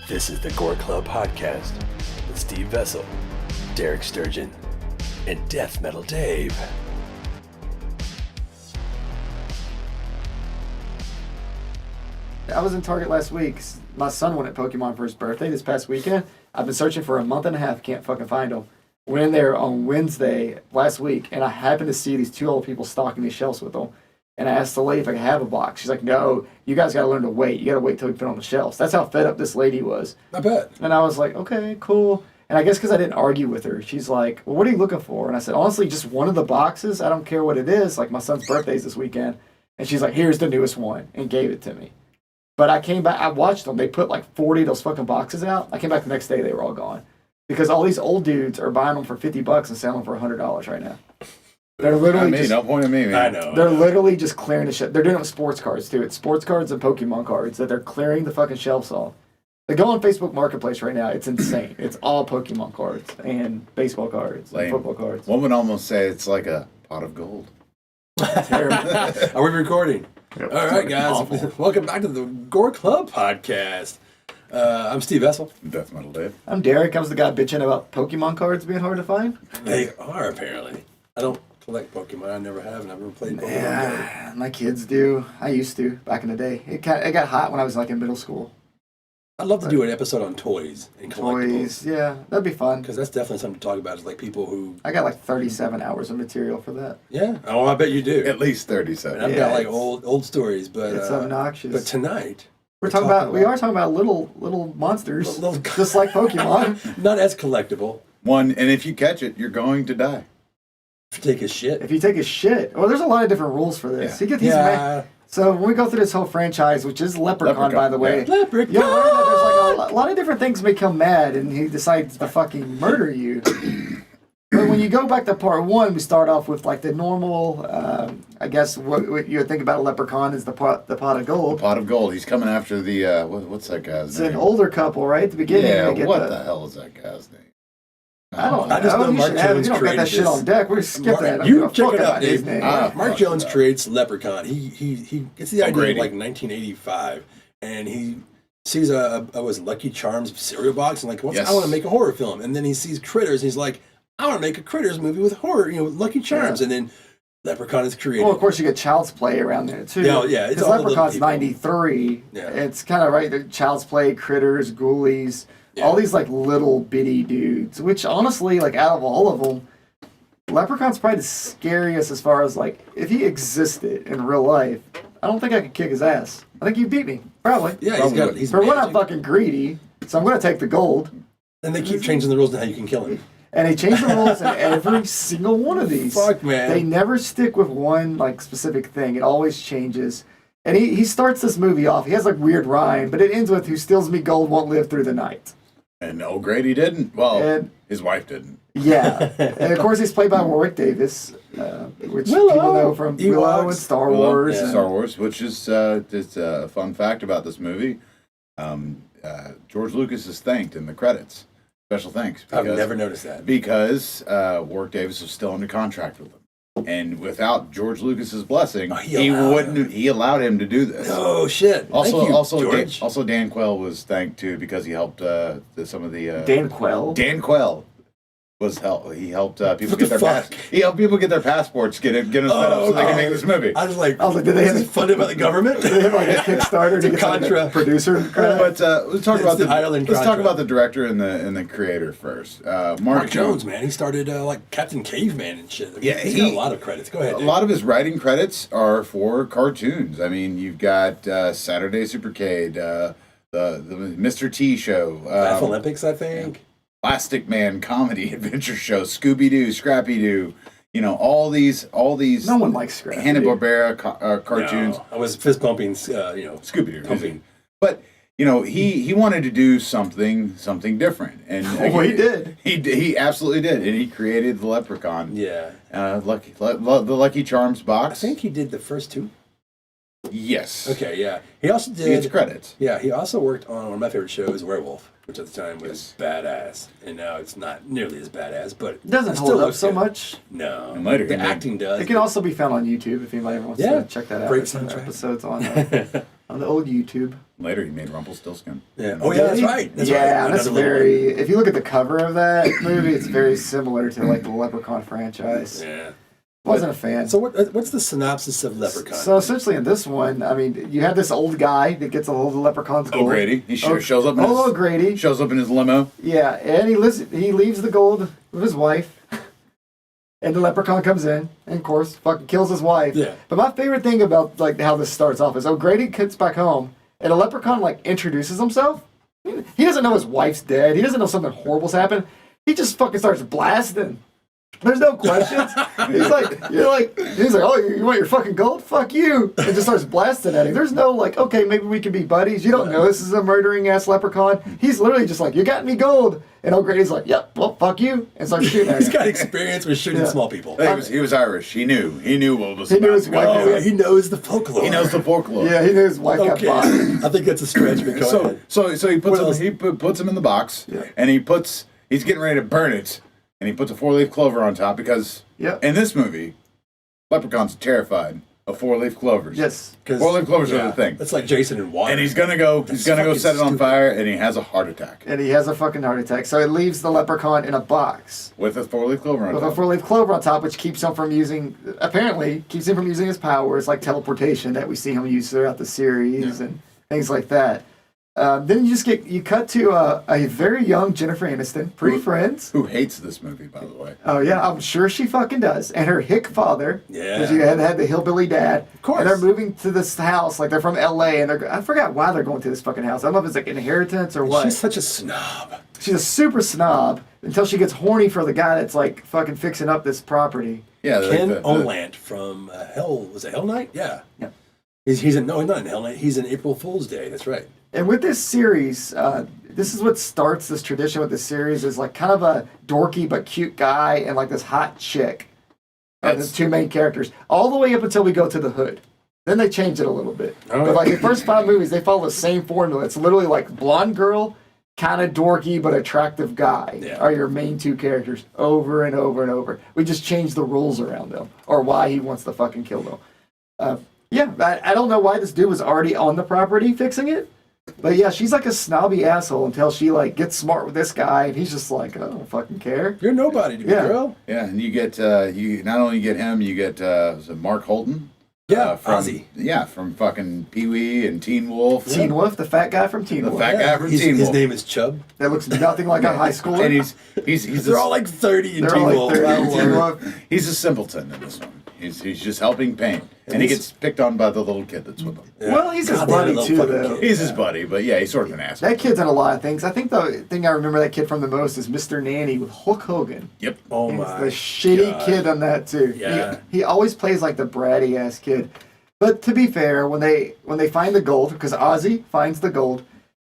This is the Gore Club Podcast with Steve Vessel, Derek Sturgeon, and Deathmetal Dave. I was in Target last week. My son wanted Pokemon for his birthday this past weekend. I've been searching for a month and a half, can't fucking find them. Went in there on Wednesday last week, and I happened to see these two old people stocking these shelves with them. And I asked the lady if I could have a box. She's like, no, you guys got to learn to wait. You got to wait till we put it on the shelves. That's how fed up this lady was. I bet. And I was like, okay, cool. And I guess because I didn't argue with her, she's like, well, what are you looking for? And I said, honestly, just one of the boxes. I don't care what it is. Like, my son's birthday's this weekend. And she's like, here's the newest one, and gave it to me. But I came back, I watched them. They put like 40 of those fucking boxes out. I came back the next day, they were all gone. Because all these old dudes are buying them for $50 and selling them for $100 right now. They're literally Not me, don't point at me, man. I know. They're literally just clearing the shit. They're doing it with sports cards, too. It's sports cards and Pokemon cards that they're clearing the fucking shelves off. They go on Facebook Marketplace right now. It's insane. It's all Pokemon cards and baseball cards and football cards. One would almost say it's like a pot of gold. Are we recording? Yep. All right, guys. Welcome back to the Gore Club Podcast. I'm Steve Vessel. Deathmetal Dave. I'm Derek. I was the guy bitching about Pokemon cards being hard to find. They are, apparently. I don't collect Pokemon. I never have, and I've never played Pokemon. Yeah, my kids do. I used to back in the day. It got hot when I was like in middle school. I'd love to do an episode on toys and collectibles. Toys, yeah, that'd be fun. Because that's definitely something to talk about. Is like people who... I got like 37 hours of material for that. Yeah. Oh, I bet you do. At least 37. And I've got like old stories, but... It's obnoxious. But tonight... We are talking about little monsters, just like Pokemon. Not as collectible. One, and if you catch it, you're going to die. If you take a shit. If you take a shit. Well, there's a lot of different rules for this. Yeah. You get these So when we go through this whole franchise, which is Leprechaun, by the way, yeah. Leprechaun! You'll learn that there's like a lot of different things make him mad, and he decides to fucking murder you. But when you go back to part one, we start off with like the normal, I guess what you would think about a leprechaun is the pot of gold. The pot of gold. He's coming after the, what's that guy's It's name? an older couple, right? At the beginning. Yeah, what the hell is that guy's name? I don't know. I just know Mark Jones you don't got that shit on deck. We're skip that. You check it out, Dave. Name. Mark Jones creates Leprechaun. He gets the idea in like 1985, and he sees was Lucky Charms cereal box, and like, I want to make a horror film. And then he sees Critters, and he's like, I want to make a Critters movie with horror, with Lucky Charms. And then Leprechaun is created. Well, of course, you get Child's Play around there, too. Yeah. Because Leprechaun's 93. Yeah. It's kind of right. The Child's Play, Critters, Ghoulies, all these, like, little bitty dudes, which, honestly, like, out of all of them, Leprechaun's probably the scariest as far as, like, if he existed in real life, I don't think I could kick his ass. I think he'd beat me. Probably. Yeah, he's For one, I'm fucking greedy, so I'm going to take the gold. And they keep changing the rules on how you can kill him. And they change the rules in every single one of these. Fuck, man. They never stick with one, like, specific thing. It always changes. And he starts this movie off. He has, like, weird rhyme, but it ends with, who steals me gold won't live through the night. And O'Grady didn't. Well, his wife didn't. Yeah. And, of course, he's played by Warwick Davis, which people know from Willow and Star Wars. Yeah. Star Wars, which is a fun fact about this movie. George Lucas is thanked in the credits. Special thanks. I've never noticed that. Because Warwick Davis was still under contract with them. And without George Lucas's blessing, he allowed him to do this. Oh shit. Also Dan Quell was thanked too because he helped some of the Dan Quell? Dan Quell he helped people get their passports, get them set up so they can make this movie. I was like, did they have funded by the government? Did they have like a Kickstarter to get Contra like producer? But let's talk about the director and the creator first. Mark Jones, man, he started like Captain Caveman and shit. He's got a lot of credits. Go ahead. A lot of his writing credits are for cartoons. I mean, you've got Saturday Supercade, the Mr. T show, Olympics, I think. Plastic Man comedy adventure show, Scooby-Doo, Scrappy-Doo, all these. No one likes Scrappy. Hanna-Barbera cartoons. No, I was fist pumping, Scooby-Doo. Pumping. But he wanted to do something different, and he did. He absolutely did, and he created the Leprechaun. Yeah. The Lucky Charms box. I think he did the first two. Yes. Okay. Yeah. He also did. He gets credits. Yeah. He also worked on one of my favorite shows, Werewolf, which at the time was badass, and now it's not nearly as badass, but it doesn't hold up so much. No, and later the acting does. It can also be found on YouTube if anybody ever wants to check that out. Great Some soundtrack. episodes on on the old YouTube. Later, he made Rumpelstiltskin. Yeah. Oh, yeah, that's right. That's yeah, right. that's very... If you look at the cover of that movie, it's very similar to, like, the Leprechaun franchise. Yeah. Wasn't a fan. So what's the synopsis of Leprechaun? So essentially in this one, I mean, you have this old guy that gets a hold of the Leprechaun's gold. O'Grady. He shows up. O'Grady Shows up in his limo. Yeah, and he leaves the gold with his wife. And the Leprechaun comes in, and of course, fucking kills his wife. Yeah. But my favorite thing about like how this starts off is O'Grady gets back home, and the Leprechaun like introduces himself. He doesn't know his wife's dead. He doesn't know something horrible's happened. He just fucking starts blasting. There's no questions. He's like, oh, you want your fucking gold? Fuck you. And just starts blasting at him. There's no like, okay, maybe we can be buddies. You don't know this is a murdering ass leprechaun. He's literally just like, you got me gold. And O'Grady's like, yep, well, fuck you. And starts shooting at him. He's got experience with shooting small people. He was Irish. He knew what was He knew his about to wife. go. Oh, yeah, he knows the folklore. He knows the folklore. Yeah, he knew his wife got bought. I think that's a stretch. But go ahead. So he puts him in the box, and he's getting ready to burn it, and he puts a 4-leaf clover on top because in this movie, Leprechaun's terrified of 4-leaf clovers. Yes, 4-leaf clovers are the thing. It's like Jason and water. And he's gonna go set it on fire, and he has a heart attack. And he has a fucking heart attack. So it leaves the Leprechaun in a box With a 4-leaf clover on top. with a 4-leaf clover on top, which keeps him from using his powers like teleportation that we see him use throughout the series and things like that. Then you cut to a very young Jennifer Aniston, pre-Friends. Who hates this movie, by the way. Oh yeah, I'm sure she fucking does. And her hick father, because you had the hillbilly dad. Of course. And they're moving to this house, like they're from L.A. and I forgot why they're going to this fucking house. I don't know if it's like inheritance or what. She's such a snob. She's a super snob until she gets horny for the guy that's like fucking fixing up this property. Yeah, Ken Oland from Hell. Was it Hell Night? Yeah. He's not in Hell Night. He's in April Fool's Day. That's right. And with this series, this is what starts this tradition with this series is like kind of a dorky but cute guy and like this hot chick. The two main characters. All the way up until we go to the hood. Then they change it a little bit. But like the first 5 movies, they follow the same formula. It's literally like blonde girl, kind of dorky but attractive guy are your main 2 characters over and over and over. We just change the rules around them or why he wants to fucking kill them. I don't know why this dude was already on the property fixing it. But yeah, she's like a snobby asshole until she like gets smart with this guy, and he's just like, I don't fucking care. You're nobody to me, girl. Yeah, and you get you not only get him, you get was it Mark Holton? Yeah, from Ozzy. Yeah, from fucking Pee Wee and Teen Wolf. Teen Wolf, the fat guy from Teen Wolf. The fat guy from Teen Wolf. His name is Chubb. That looks nothing like a high schooler. And he's They're all like 30 in Teen Wolf. He's a simpleton in this one. He's just helping paint. And he gets picked on by the little kid that's with him. Yeah. Well, he's his buddy too, though. He's his buddy, but yeah, he's sort of an asshole. That kid's in a lot of things. I think the thing I remember that kid from the most is Mr. Nanny with Hulk Hogan. Yep. Oh He's my the shitty kid on that too. Yeah. He always plays like the bratty ass kid. But to be fair, when they find the gold, because Ozzy finds the gold,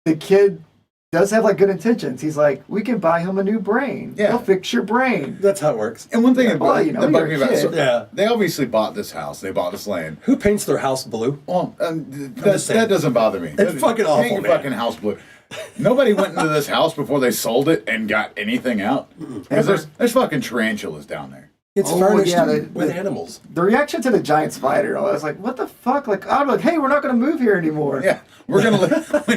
the kid does have like good intentions. He's like, we can buy him a new brain. Yeah. He'll fix your brain. That's how it works. And one thing that bugged me about it, they obviously bought this house. They bought this land. Who paints their house blue? Well, that doesn't bother me. It's fucking awful, Paint your man. fucking house blue. Nobody went into this house before they sold it and got anything out. Because there's fucking tarantulas down there. It's furnished with animals. The reaction to the giant spider, I was like, what the fuck? Like, I'm like, hey, we're not going to move here anymore. Yeah, we're going to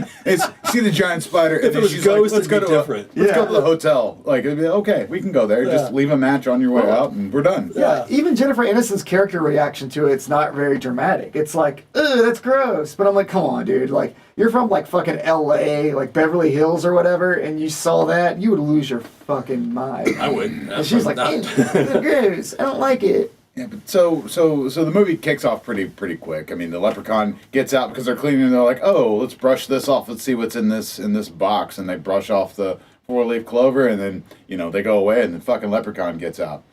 see the giant spider. If it was ghosts, let's go to the hotel. Like, it'd be, okay, we can go there. Yeah. Just leave a match on your way out and we're done. Yeah, even Jennifer Aniston's character reaction to it's not very dramatic. It's like, ugh, that's gross. But I'm like, come on, dude. Like, you're from like fucking L.A., like Beverly Hills or whatever, and you saw that, you would lose your fucking mind. I would. And she's like, gross. I don't like it. Yeah, but so the movie kicks off pretty quick. I mean, the leprechaun gets out because they're cleaning, and they're like, oh, let's brush this off. Let's see what's in this box, and they brush off the 4-leaf clover, and then they go away, and the fucking leprechaun gets out.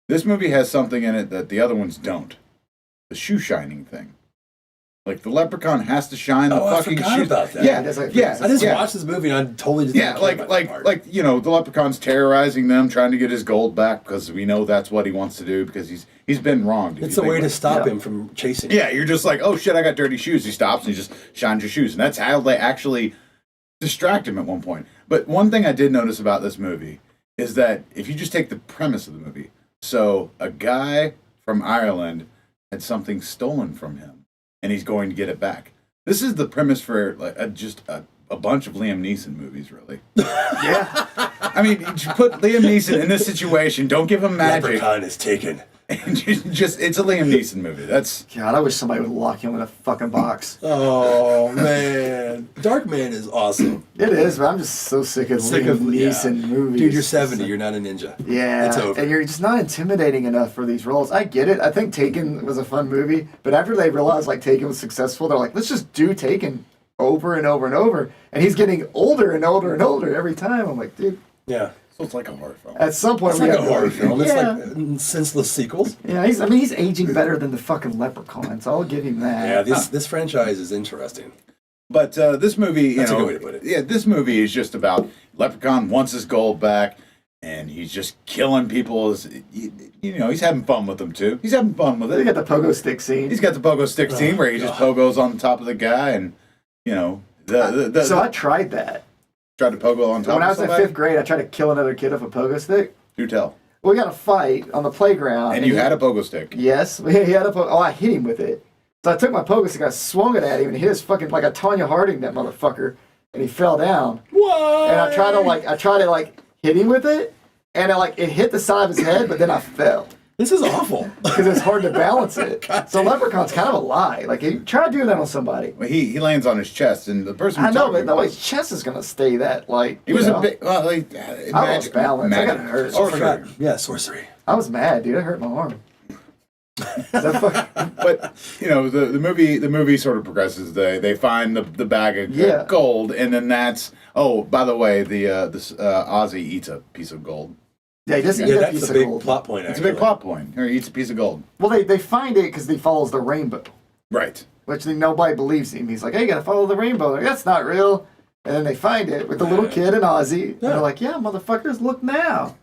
This movie has something in it that the other ones don't. The shoe shining thing. Like, the leprechaun has to shine the fucking shoes. I forgot about that. Yeah, I just watched this movie and I totally just didn't care about that part. The leprechaun's terrorizing them, trying to get his gold back because we know that's what he wants to do because he's been wronged. It's a way to stop him from chasing. Yeah, you're just like, oh shit, I got dirty shoes. He stops and he just shines your shoes, and that's how they actually distract him at one point. But one thing I did notice about this movie is that if you just take the premise of the movie, so a guy from Ireland had something stolen from him, and he's going to get it back. This is the premise for like just a bunch of Liam Neeson movies, really. Yeah. I mean, you put Liam Neeson in this situation. Don't give him magic. Leprechaun is taken. And just it's a Liam Neeson movie. That's God, I wish somebody would lock him in a fucking box. Oh man, Darkman is awesome. It is, but I'm just so sick of Liam Neeson movies. Dude, you're 70. You're not a ninja. Yeah, it's over. And you're just not intimidating enough for these roles. I get it. I think Taken was a fun movie, but after they realized like Taken was successful, they're like, let's just do Taken over and over and over. And he's getting older and older and older every time. I'm like, dude. Yeah. So it's like a horror film. At some point, It's like a horror film. It's Yeah. like senseless sequels. Yeah, he's aging better than the fucking Leprechaun, so I'll give him that. Yeah, this franchise is interesting. But this movie, That's a good way to put it. Yeah, this movie is just about Leprechaun wants his gold back, and he's just killing people. He's having fun with them too. He's having fun with it. They got the pogo stick scene. He's got the pogo stick scene where he just pogos on top of the guy, and So I tried that. Tried to pogo on top When I of was in somebody? 5th grade, I tried to kill another kid with a pogo stick. Do tell. We got a fight on the playground. And you had a pogo stick. Yes, he had a pogo. Oh, I hit him with it. So I took my pogo stick, I swung it at him, and hit his fucking like a Tanya Harding, that motherfucker, and he fell down. What? And I tried to hit him with it, and it hit the side of his head, but then I fell. This is awful. Because it's hard to balance it. So Leprechaun's kind of a lie. Like, try doing that on somebody. Well, he lands on his chest, and the person. I know, but no, his chest is gonna stay that like. He was know. a big. Well, I lost balance. I got hurt. Sorcery. Yeah, sorcery. I was mad, dude. I hurt my arm. But the movie sort of progresses. They find the bag of gold, and then that's by the way, the Ozzy eats a piece of gold. Yeah, he does eat a piece that's a of big gold. plot point. It's a big plot point. He eats a piece of gold. Well, they find it because he follows the rainbow. Right. Which nobody believes him. He's like, hey, you gotta follow the rainbow. Like, that's not real. And then they find it with the little kid and Ozzy. And they're like, yeah, motherfuckers, look now.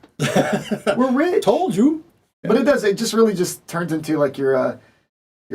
We're rich. Told you. But it just really turns into like your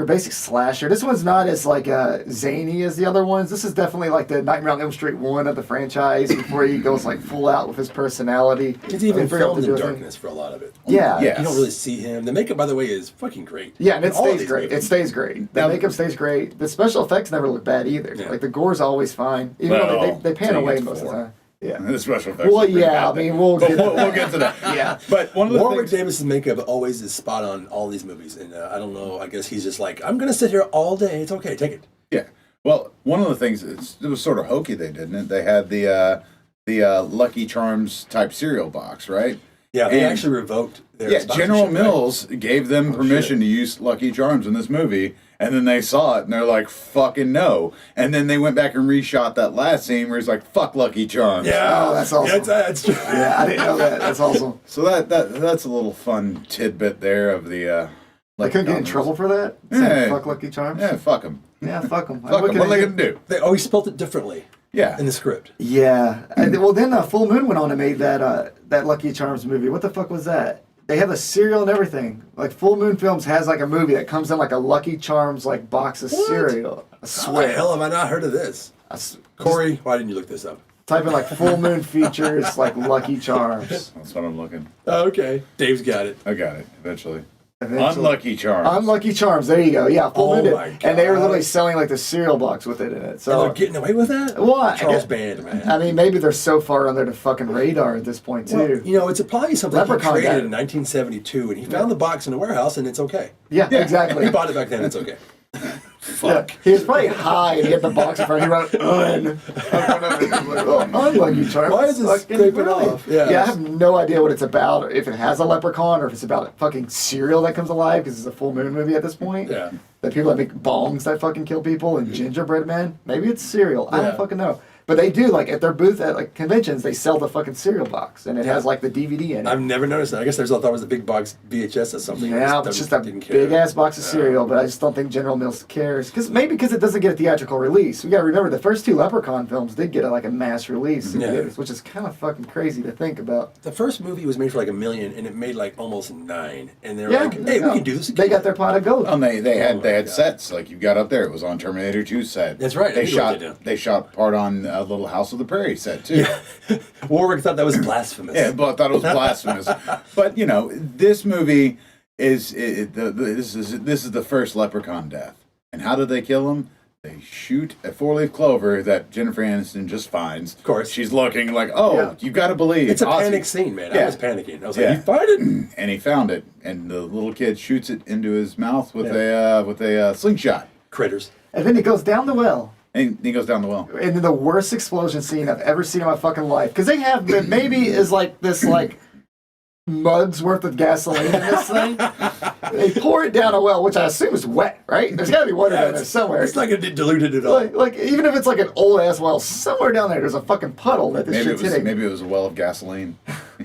basic slasher. This one's not as like zany as the other ones. This is definitely like the Nightmare on Elm Street 1 of the franchise before he goes like full out with his personality. It's even filmed in darkness for a lot of it. Yeah. Yes. You don't really see him. The makeup, by the way, is fucking great. Yeah, and it All of stays these great. movies. It stays great. The makeup stays great. The special effects never look bad either. Yeah. Like the gore's always fine. Even though they pan away most of the time. Yeah. The special effects. Well, yeah, I mean, we'll get to that. Yeah. But one of the Warwick things, Davis's makeup always is spot on all these movies, and I don't know. I guess he's just like, I'm gonna sit here all day. It's okay, take it. yeah. Well, one of the things it was sort of hokey. They didn't it? They had the Lucky Charms type cereal box, right? Yeah, they And- actually revoked their General sponsorship, right? Mills gave them permission to use Lucky Charms in this movie, and then they saw it and they're like, "Fucking no!" And then they went back and reshot that last scene where he's like, "Fuck Lucky Charms." Yeah, Oh, that's awesome. That's true. Yeah, I didn't know that. That's awesome. So that's a little fun tidbit there of the. I couldn't get in trouble for that. Saying, Yeah. fuck Lucky Charms. Yeah, fuck them. Yeah, fuck them. Fuck them. What are they gonna do? They always spelled it differently Yeah. in the script. Yeah. Well, then Full Moon went on and made that Lucky Charms movie. What the fuck was that? They have a cereal and everything. Like Full Moon Films has like a movie that comes in like a Lucky Charms like box of cereal. I How the swear. hell have I not heard of this? Corey, why didn't you look this up? Type in like Full Moon features like Lucky Charms. That's what I'm looking. Oh, okay, Dave's got it. I got it eventually. Eventually. Unlucky Charms. Unlucky Charms. There you go. Yeah, Full Oh Moon did. my And they were God. literally selling like the cereal box with it in it. And So they're getting away with that? Well, I Charles guess- Band, man. I mean, maybe they're so far under the fucking radar at this point too. Well, it's probably something Leprechaun he got created it. in 1972, and he found the box in a warehouse, and it's okay. Yeah, exactly. He bought it back then, it's okay. Yeah, he was probably high and he had the box in front. He wrote "un" in front of it. He was like, "Oh, Unlucky Charms." Why is this Fucking scraping brilliant. off? Yeah. I have no idea what it's about, or if it has a leprechaun, or if it's about a fucking cereal that comes alive because it's a Full Moon movie at this point. Yeah. That people that make bongs that fucking kill people and gingerbread men. Maybe it's cereal. I Yeah. don't fucking know. But they do, like, at their booth at, like, conventions, they sell the fucking cereal box, and it has, like, the DVD in it. I've never noticed that. I guess I thought it was a big box VHS or something. Yeah, I it's just a didn't care. big-ass box of cereal, but I just don't think General Mills cares. Maybe because it doesn't get a theatrical release. We gotta remember, the first two Leprechaun films did get, a mass release in Yeah. theaters, which is kind of fucking crazy to think about. The first movie was made for like $1 million, and it made like almost $9 million. And they're Yeah, like, hey, we can do this They again. got their pot of gold. They had God. sets like you got up there. It was on Terminator 2 set. That's right, I They did write shot that down. they shot part on Little House of the Prairie set too. Warwick thought that was blasphemous. Yeah, but I thought it was blasphemous. But this movie is this is the first Leprechaun death. And how did they kill him? They shoot a 4-leaf clover that Jennifer Aniston just finds. Of course. She's looking like, you got to believe. It's a Ozzy. panic scene, man. Yeah. I was panicking. I was like, you find it? And he found it. And the little kid shoots it into his mouth with a slingshot. Critters. And then he goes down the well. And he goes down the well. And then the worst explosion scene I've ever seen in my fucking life. Because they have the, maybe is like this like mug's worth of gasoline in this thing. They pour it down a well, which I assume is wet, right? There's got to be water down there somewhere. It's not going to get diluted at all. Like even if it's like an old ass well, somewhere down there's a fucking puddle that this shit's hitting. Maybe it was a well of gasoline.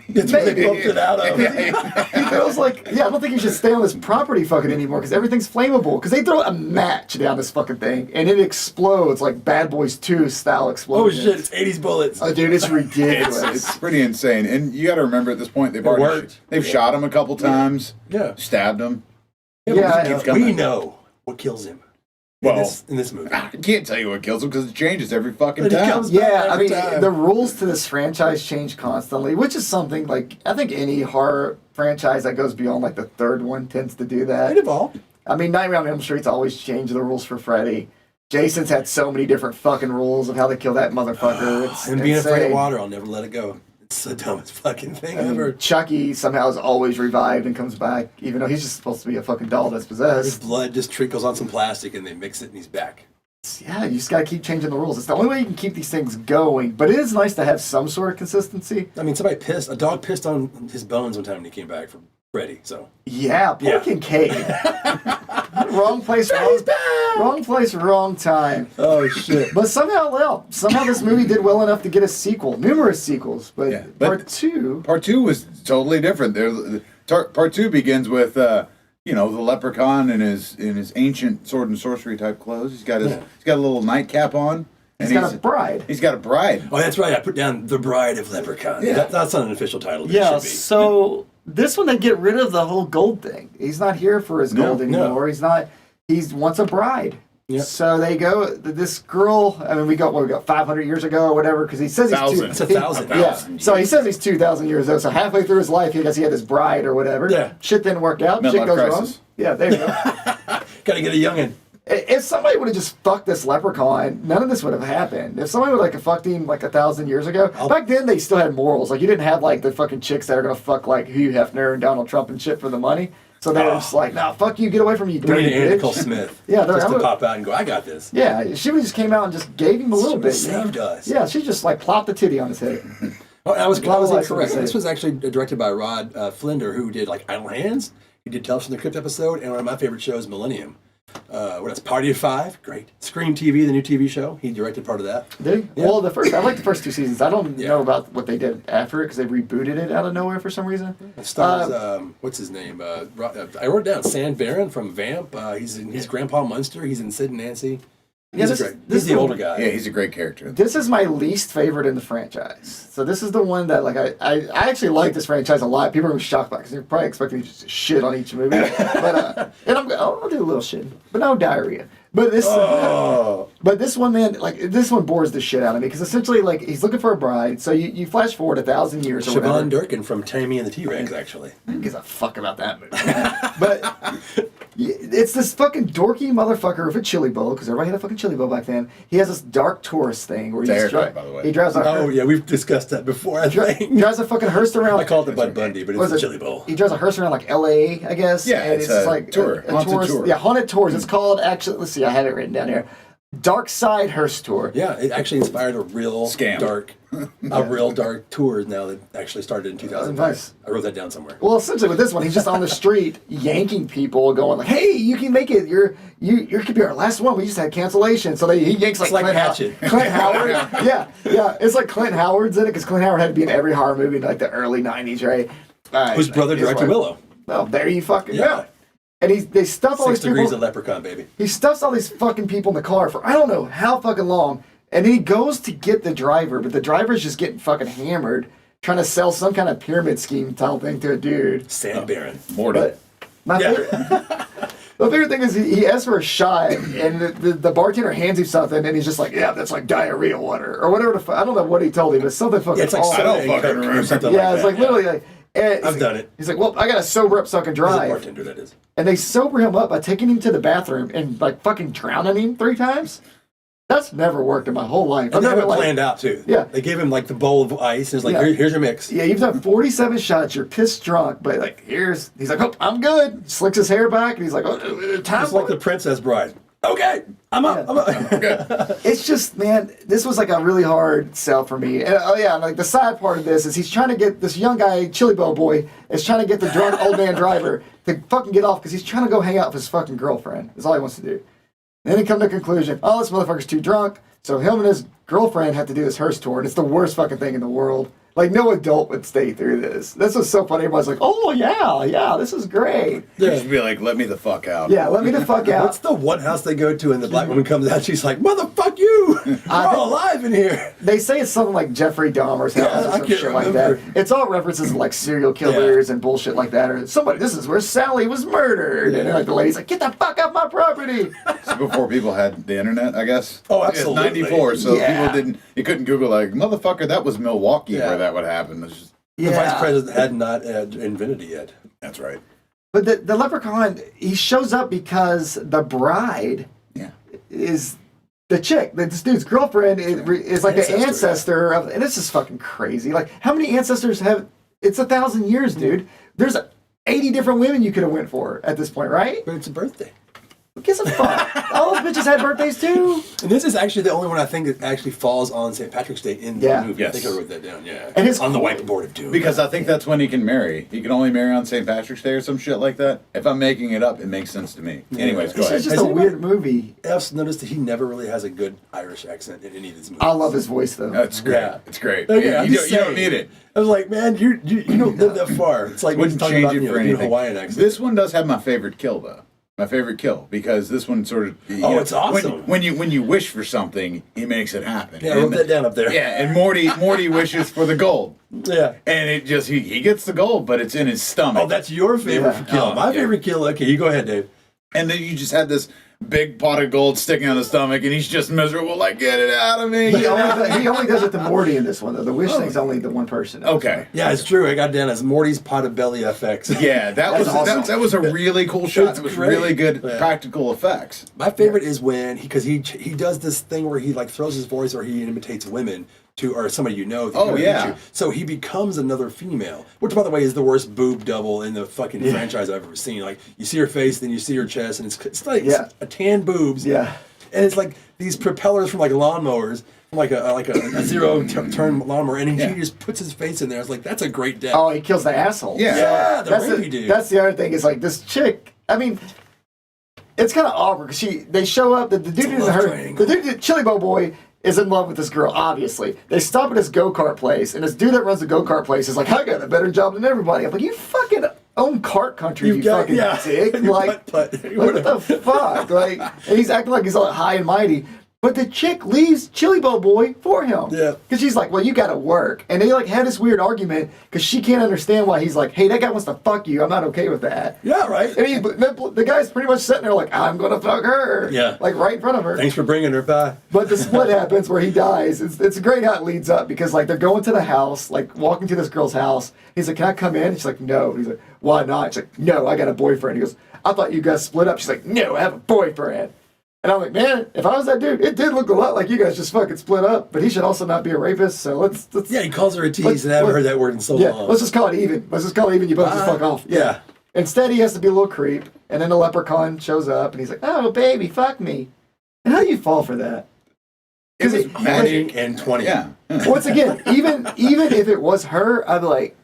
It's what they pumped it out of. He goes like, I don't think you should stay on this property fucking anymore because everything's flammable. Because they throw a match down this fucking thing and it explodes like Bad Boys 2 style explosion. Oh shit, it's 80s bullets. Oh dude, it's ridiculous. It's pretty insane. And you got to remember at this point, they've shot him a couple times. Yeah. Stabbed him. We know what kills him. In this movie. I can't tell you what kills him because it changes every fucking time. The rules to this franchise change constantly, which is something like I think any horror franchise that goes beyond like the third one tends to do that. It evolved. I mean, Nightmare on Elm Street's always changed the rules for Freddy. Jason's had so many different fucking rules of how to kill that motherfucker. It's and being insane. afraid of water, I'll never let it go. It's the dumbest fucking thing ever. Chucky somehow is always revived and comes back, even though he's just supposed to be a fucking doll that's His possessed. blood just trickles on some plastic and they mix it and he's back. Yeah, you just gotta keep changing the rules. It's the only way you can keep these things going, but it is nice to have some sort of consistency. I mean, a dog pissed on his bones one time when he came back from Freddy, so. Yeah, poor Kincaid. Wrong place, wrong time. Oh, shit. But somehow this movie did well enough to get a sequel. Numerous sequels, but part two was totally different. Part 2 begins with the leprechaun in his ancient sword and sorcery type clothes. He's got a little nightcap on. And he's got a bride. He's got a bride. Oh, that's right. I put down The Bride of Leprechaun. Yeah. That's not an official title. But Yeah, it should be. so this one they get rid of the whole gold thing. He's not here for his gold anymore. He wants a bride. Yep. So they go, this girl, I mean, we got 500 years ago or whatever, because he says It's 1,000. Yeah, so he says he's 2,000 years old. So halfway through his life, he had this bride or whatever. Yeah. Shit didn't work out. Shit goes wrong. Yeah, there you go. Gotta get a youngin'. If somebody would have just fucked this leprechaun, none of this would have happened. If somebody would have fucked him 1,000 years ago, back then they still had morals. Like you didn't have the fucking chicks that are gonna fuck Hugh Hefner and Donald Trump and shit for the money. So they were just like, nah, fuck you, get away from me, dirty We need bitch. Nicole Smith. Yeah, just to pop out and go, I got this. Yeah, she just came out and just gave him a little bit. Saved us. Yeah, she just plopped the titty on his head. Oh, I was incorrect. This was actually directed by Rod Flinder, who did Idle Hands. He did Tales from the Crypt episode, and one of my favorite shows, Millennium. Party of Five, great. Scream TV, the new TV show. He directed part of that. Did he? Yeah. Well, I like the first 2 seasons. I don't know about what they did after it because they rebooted it out of nowhere for some reason. It stars, what's his name? I wrote it down. Sam Barron from Vamp. He's Grandpa Munster. He's in Sid and Nancy. He's the older guy. Yeah, he's a great character. This is my least favorite in the franchise. So this is the one that I actually like this franchise a lot. People are shocked by it because they're probably expecting me to just shit on each movie. But and I'll do a little shit, but no diarrhea. But this, but this one, man, this one bores the shit out of me because essentially, he's looking for a bride. So you flash forward 1,000 years or whatever. Siobhan Durkin from Tammy and the T-Rex, actually. Who gives a fuck about that movie? But it's this fucking dorky motherfucker with a chili bowl because everybody had a fucking chili bowl back then. He has this dark tourist thing where he drives a yeah, we've discussed that before. I think he drives a fucking hearse around. I call it the Bud Bundy, but it's a chili bowl. He drives a hearse around L.A., I guess. Yeah, and it's a tour, haunted tour. Yeah, haunted tours. It's called let's see, I had it written down here. Dark Side Hearse Tour. Yeah, it actually inspired a real dark tour now that actually started in 2005. Nice. I wrote that down somewhere. Well, essentially with this one, he's just on the street yanking people, going hey, you can make it. You could be our last one. We just had cancellation. So he yanks Clint Howard. Yeah. It's like Clint Howard's in it because Clint Howard had to be in every horror movie in the early 90s, right? Whose brother directed Willow. Oh, there you fucking go. And they stuff all these people. 6 degrees of Leprechaun, baby. He stuffs all these fucking people in the car for I don't know how fucking long. And then he goes to get the driver, but the driver's just getting fucking hammered, trying to sell some kind of pyramid scheme type thing to a dude. Sam Barron. But my favorite thing is he asks for a shot, and the bartender hands him something, and he's just like, yeah, that's like diarrhea water, or whatever the fuck. I don't know what he told him, but something fucking it's like awful. I don't fucking remember something it's literally And I've done it. He's like, well, I got to sober up so I can drive. As a bartender, that is. And they sober him up by taking him to the bathroom and like fucking drowning him 3 times. That's never worked in my whole life. And they have it planned out too. Yeah. They gave him like the bowl of ice and it's like, here's your mix. Yeah, you've done 47 shots, you're pissed drunk, but like, he's like, oh, I'm good. Slicks his hair back and he's like, oh, time. It's like the Princess Bride. Okay, I'm up. I'm up. It's just, man, this was like a really hard sell for me. And like the sad part of this is he's trying to get this young guy, Chili Bow Boy, is trying to get the drunk old man driver to fucking get off because he's trying to go hang out with his fucking girlfriend. That's all he wants to do. And then he come to the conclusion, oh, this motherfucker's too drunk. So him and his girlfriend have to do this hearse tour, and it's the worst fucking thing in the world. Like, no adult would stay through this. This was so funny. Everybody's like, oh, yeah, this is great. You should be like, let me the fuck out. Yeah, let me the fuck out. What's the one house they go to and the black woman comes out, she's like, motherfuck you! We're all alive in here! They say it's something like Jeffrey Dahmer's house or some shit like that. It's all references to like serial killers and bullshit like that. Or somebody, this is where Sally was murdered. And like the lady's like, get the fuck off my property! So before people had the internet, I guess? Oh, absolutely. It's 94, so you couldn't Google like, motherfucker, that was Milwaukee where that would happen. It's just, the vice president had not invented it yet. That's right. But the Leprechaun, he shows up because the bride is the chick. This dude's girlfriend is like an ancestor of, and this is fucking crazy. Like, how many ancestors have, it's 1,000 years, dude. There's 80 different women you could have went for at this point, right? But it's a birthday. Who gives a fuck? All those bitches had birthdays too. And this is actually the only one I think that actually falls on St. Patrick's Day in the movie. Yes. I think I wrote that down, And it's on the whiteboard of doom. Because I think that's when he can marry. He can only marry on St. Patrick's Day or some shit like that. If I'm making it up, it makes sense to me. Anyways, go ahead. It's just a weird movie. Else noticed that he never really has a good Irish accent in any of his movies. I love his voice though. It's great. Yeah. It's great. Okay, you don't need it. I was like, man, you don't live that far. It's like wouldn't change it for anything. Hawaiian accent. This one does have my favorite kill though. My favorite kill, because this one sort of... it's awesome. When you wish for something, he makes it happen. Yeah, I wrote that down up there. Yeah, and Morty wishes for the gold. Yeah. And it just, he gets the gold, but it's in his stomach. Oh, that's your favorite kill. My favorite kill, okay, you go ahead, Dave. And then you just had this big pot of gold sticking out his stomach, and he's just miserable, like, get it out of me. He only does it to Morty in this one, though. The wish thing's only the one person. Okay. Yeah, it's true. I got down as Morty's pot of belly effects. Yeah, that was a really cool shot. It was great. Really good practical effects. My favorite is when because he does this thing where he like throws his voice or he imitates women or somebody you know. So he becomes another female, which by the way is the worst boob double in the fucking franchise I've ever seen. Like you see her face, then you see her chest, and it's like a tan boobs. Yeah, and it's like these propellers from like lawnmowers. Like a zero-turn lawnmower, and he just puts his face in there. I was like, that's a great death. Oh, he kills the asshole. Yeah, the rapey dude. That's the other thing is like this chick. I mean, it's kind of awkward because they show up. The dude in her, the dude, Chili Bow Boy, is in love with this girl. Obviously, they stop at this go-kart place, and this dude that runs the go-kart place is like, I got a better job than everybody. I'm like, you fucking own cart country, you fucking dick. Like, what the fuck? Like, and he's acting like he's all high and mighty. But the chick leaves Chili Bow Boy for him. Yeah. Because she's like, well, you gotta work. And they like had this weird argument because she can't understand why he's like, hey, that guy wants to fuck you. I'm not okay with that. Yeah, right. I mean, the guy's pretty much sitting there like, I'm gonna fuck her. Yeah. Like right in front of her. Thanks for bringing her by. But the split happens where he dies. It's great how it leads up because like they're going to the house, like walking to this girl's house. He's like, can I come in? And she's like, no. And he's like, why not? She's like, no, I got a boyfriend. He goes, I thought you guys split up. She's like, no, I have a boyfriend. And I'm like, man, if I was that dude, it did look a lot like you guys just fucking split up. But he should also not be a rapist. So let's yeah, he calls her a tease, and I haven't heard that word in so long. Let's just call it even. Let's just call it even. You both just fuck off. Yeah. Instead, he has to be a little creep, and then the leprechaun shows up, and he's like, oh baby, fuck me. And how do you fall for that? Because it's magic and 20. Yeah. Once again, even if it was her, I'd be like,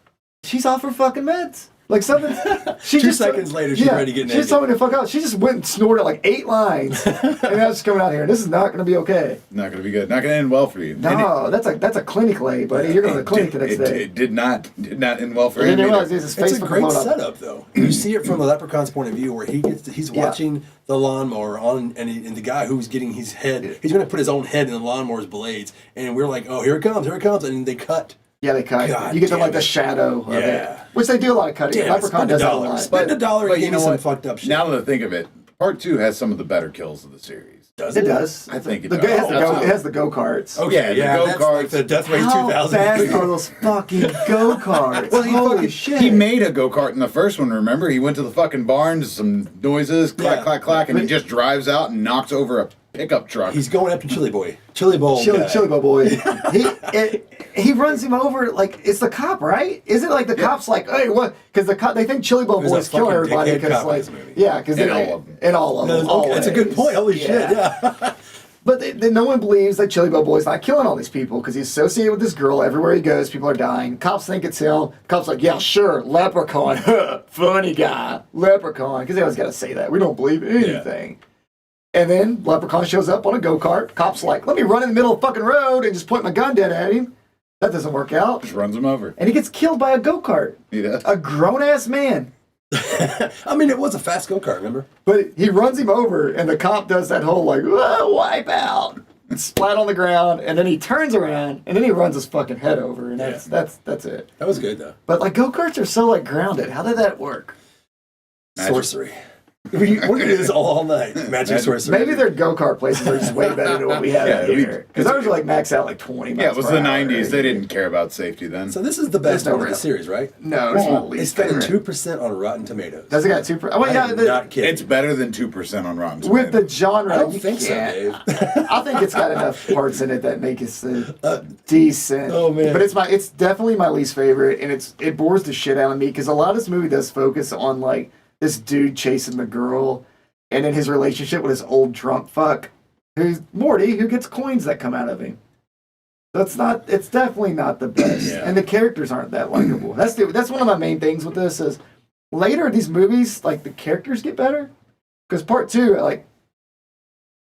she's off her fucking meds. Like something. She 2 seconds later, she's ready to get naked. She's telling me to fuck out. She just went and snorted like 8 lines, and now she's coming out here. This is not going to be okay. Not going to be good. Not going to end well for you. No, that's a clinic lay, buddy. You're going to the clinic the next day. It did not end well for him. His face it's a great setup, though. You see it from the leprechaun's point of view, where he's watching the lawnmower and the guy who's getting his head. He's going to put his own head in the lawnmower's blades, and we're like, oh, here it comes, and they cut. Yeah, they cut. You get the shadow of it. Which they do a lot of cutting. Leprechaun does that a lot. Spend $1 and give me some fucked up shit. Now that I think of it, part 2 has some of the better kills of the series. Does It does. I think it it does. has the go-karts. Okay, Yeah, the that's go-karts. like the Death Race How 2000. fast are those fucking go-karts? Well, Holy shit. he made a go-kart in the first one, remember? He went to the fucking barn, some noises, clack, Yeah. clack, clack, and he just drives out and knocks over a pickup truck. He's going after Chili Boy. Chili Bowl. Chili Boy. He runs him over like it's the cop, right? Is it like the cop's like, hey, what? Because the cop, they think Chili There's Boy's a killing fucking everybody dickhead because cop in like this movie. yeah, because In all of them. in all of them. Okay, that's a good always. point. Holy shit, yeah. But no one believes that Chili Boy's not killing all these people because he's associated with this girl. Everywhere he goes, people are dying. Cops think it's him. Cops like, yeah, sure, Leprechaun, funny guy, Leprechaun, because they always got to say that. We don't believe anything. And then Leprechaun shows up on a go-kart. Cops like, let me run in the middle of the fucking road and just point my gun dead at him. That doesn't work out. just runs him over. And he gets killed by a go-kart. He does. A grown-ass man. I mean, it was a fast go-kart, remember? But he runs him over, and the cop does that whole, like, wipe out, and splat on the ground, and then he turns around, and then he runs his fucking head over, and that's it. That was good, though. But, like, go-karts are so, like, grounded. How did that work? Magic. Sorcery. We're going to do this all night. Magic sorcery. Maybe their go-kart places are just way better than what we have out here. Because ours are, like, max out, like, 20 miles Yeah, it was per the hour. 90s. They didn't care about safety then. So this is the best There's no one of the real- series, right? No, it's not It's least getting favorite. 2% on Rotten Tomatoes. Does it got 2%? Oh, wait, yeah, I'm not kidding. It's better than 2% on Rotten with the Tomatoes. genre, I don't you think so, can't. Dave. I think it's got enough parts in it that make it decent. Oh, man. But it's definitely my least favorite, and it bores the shit out of me because a lot of this movie does focus on like this dude chasing the girl, and then his relationship with his old drunk fuck, who's Morty, who gets coins that come out of him. It's definitely not the best, Yeah. and the characters aren't that likable. That's one of my main things with this is later these movies like the characters get better because part 2 like.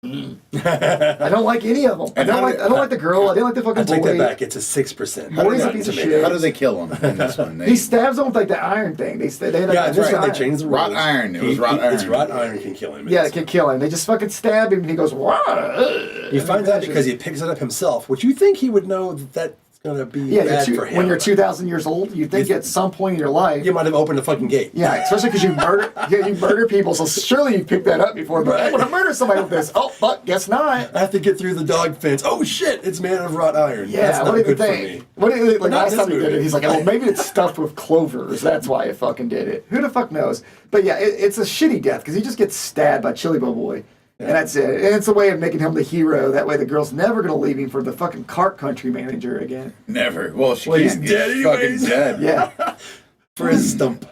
I don't like any of them. I don't like the girl. I didn't like the fucking I take boy. that back. It's a 6%. Morty's a Rotten piece of Tomatoes. shit. How do they kill him in this one? He stabs him with like the iron thing. They had Yeah, that that's right. iron. They changed the rules. Wrought iron. It was wrought It's iron. wrought iron can kill him. Yeah, it can kill him. They just fucking stab him, and he goes. Wah! He finds out because he picks it up himself, which you think he would know that's going to be bad for him. when you're 2,000 years old, you think at some point in your life. You might have opened the fucking gate. Yeah, especially because you murder people. So surely you picked that up before. But I want to murder somebody with this. Oh, but guess not. I have to get through the dog fence. Oh shit! It's made of wrought iron. Yeah, that's not what do you good for think? me. What do you think? Like Not last this time he did movie. it, he's like, oh, maybe it's stuffed with clovers. That's why it fucking did it. Who the fuck knows? But yeah, it's a shitty death because he just gets stabbed by Chili Boy. And that's it. And it's a way of making him the hero. That way the girl's never going to leave him for the fucking cart country manager again. Never. Well, she Well, can't. he's dead He's fucking anyways. dead. Yeah. For his stump.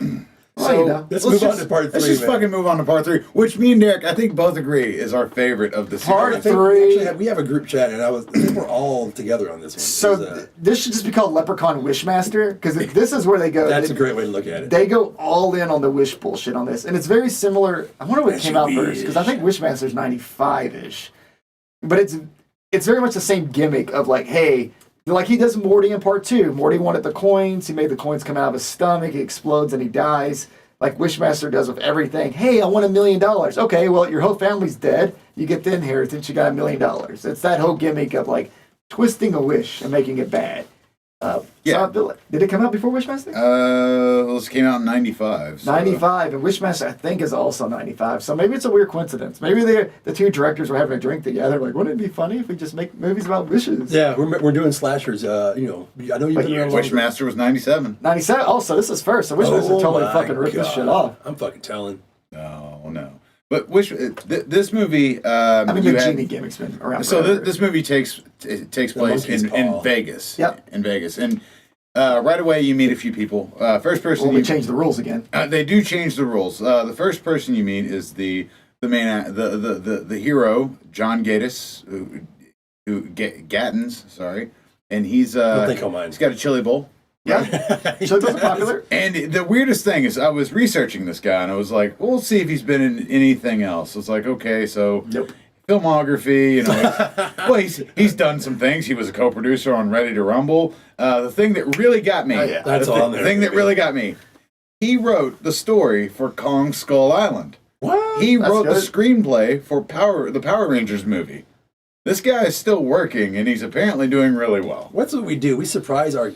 Well, you know. Let's move on to part 3. Let's just fucking move on to part 3, which me and Derek, I think, both agree is our favorite of the Part series. three. We have a group chat, and I think we're all together on this one. So It was, this should just be called Leprechaun Wishmaster because this is where they go. that's they, a great way to look at it. They go all in on the wish bullshit on this, and it's very similar. I wonder what came out first because I think Wishmaster's 95-ish, but it's very much the same gimmick of like, hey, like he does Morty in part 2. Morty wanted the coins. He made the coins come out of his stomach. He explodes and he dies. Like Wishmaster does with everything. Hey, I want $1 million. Okay, well your whole family's dead. You get the inheritance. You got $1 million. It's that whole gimmick of like twisting a wish and making it bad. Yeah. So, did it come out before Wishmaster? This came out in 95. So. 95, and Wishmaster I think is also 95. So maybe it's a weird coincidence. Maybe the two directors were having a drink together. Like, wouldn't it be funny if we just make movies about wishes? Yeah, we're doing slashers. I know you've been around longer. Wishmaster was 97. 97. Oh, so this is first. So Wishmaster totally my fucking ripped this God. shit off. I'm fucking telling. No. But this movie. I mean, the genie gimmick's been around. So forever. this movie takes place monkey's in paw. Vegas. Yep. In Vegas, and right away you meet a few people. First person Well, we changed the rules again. they do change the rules. The first person you meet is the main the hero John Gaddis, Gattens, sorry, and he's Don't think I'll mind. he's got a chili bowl. Yeah, Chili Bowl's popular. And the weirdest thing is, I was researching this guy, and I was like, well, we'll see if he's been in anything else. It's like, okay, so Nope. filmography, well, he's done some things. He was a co-producer on Ready to Rumble. The thing that really got me, yeah. That's all on there. The thing that really got me, he wrote the story for Kong Skull Island. What? He That's wrote the good. screenplay for the Power Rangers movie. This guy is still working, and he's apparently doing really well. What's what we do? We surprise our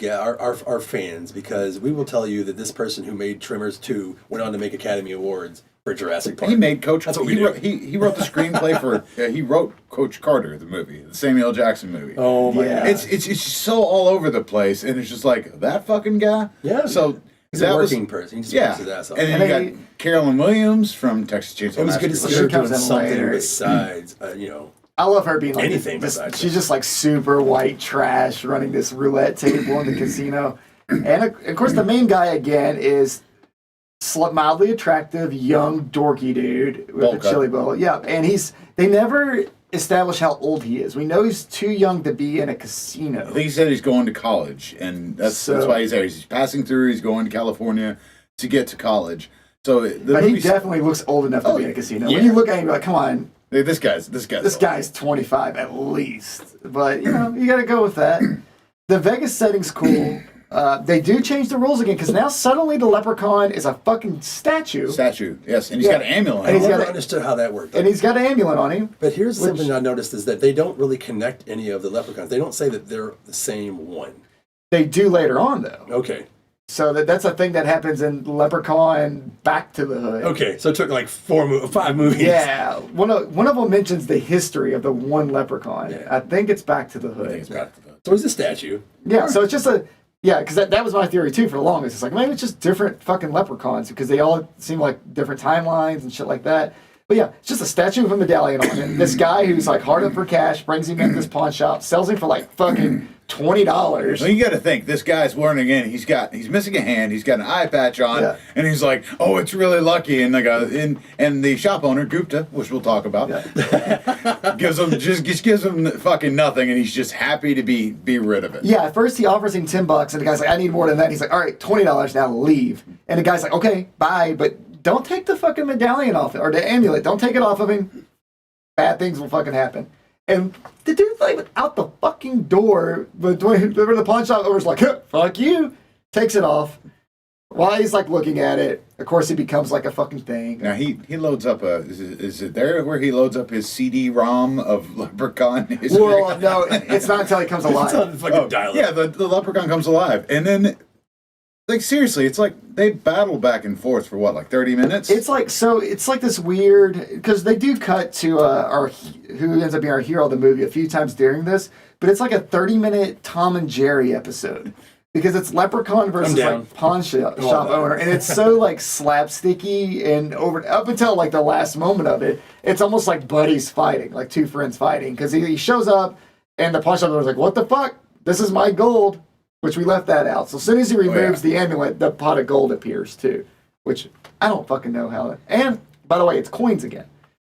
fans because we will tell you that this person who made Tremors 2 went on to make Academy Awards for Jurassic Park. He made Coach. That's what we he do. wrote, he wrote the screenplay for. He wrote Coach Carter, the movie, the Samuel L. Jackson movie. Oh my god! It's so all over the place, and it's just like that fucking guy. Yeah. So he's a working person. He just works his ass off. And then you got Carolyn Williams from Texas Chainsaw Massacre. It was good to see her doing something later. besides, I love her being like anything this, besides she's that. just like super white trash running this roulette table in the casino. And of course, the main guy again is mildly attractive, young, dorky dude with a chili bowl. Yeah, and they never establish how old he is. We know he's too young to be in a casino. I think he said he's going to college, and that's why he's there. He's passing through. He's going to California to get to college. So but he definitely looks old enough to be in a casino. Yeah. When you look at him, you're like, come on. This guy's 25 at least. But, you got to go with that. The Vegas setting's cool. They do change the rules again because now suddenly the Leprechaun is a fucking statue. Yes. And he's got an amulet. I never understood how that worked. And he's got an amulet on him. But here's something I noticed is that they don't really connect any of the Leprechauns. They don't say that they're the same one. They do later on, though. Okay. So that's a thing that happens in Leprechaun Back to the Hood. Okay, so it took like 5 movies. Yeah, one of them mentions the history of the one Leprechaun. Yeah. I think it's Back to the Hood. So he's a statue. Yeah, so it's just because that was my theory too for the longest. It's like maybe it's just different fucking leprechauns because they all seem like different timelines and shit like that. But yeah, it's just a statue of a medallion on it. This guy who's like hard up for cash brings him into this pawn shop, sells him for like fucking $20. Well, you got to think this guy's learning in. He's missing a hand. He's got an eye patch on, and he's like, "Oh, it's really lucky." And and the shop owner Gupta, which we'll talk about, gives him fucking nothing, and he's just happy to be rid of it. Yeah, at first he offers him $10, and the guy's like, "I need more than that." And he's like, "All right, $20 now, leave." And the guy's like, "Okay, bye, but don't take the fucking medallion off it or the amulet. Don't take it off of him. Bad things will fucking happen." And the dude, like, out the fucking door, but the pawn shop owner's like, fuck you, takes it off. While he's, like, looking at it, of course, he becomes, like, a fucking thing. Now, he loads up is it there where he loads up his CD-ROM of Leprechaun? Well, no, it's not until he comes alive. It's on fucking dial-up. Yeah, the Leprechaun comes alive. And then, like, seriously, it's like they battle back and forth for what, like 30 minutes? It's like this weird, because they do cut to who ends up being our hero of the movie a few times during this, but it's like a 30-minute Tom and Jerry episode. Because it's Leprechaun versus like pawn shop owner, and it's so like slapsticky and up until like the last moment of it, it's almost like buddies fighting, like two friends fighting. Because he shows up, and the pawn shop owner's like, "What the fuck? This is my gold," which we left that out. So as soon as he removes the amulet, the pot of gold appears too, which I don't fucking know how. And by the way, it's coins again.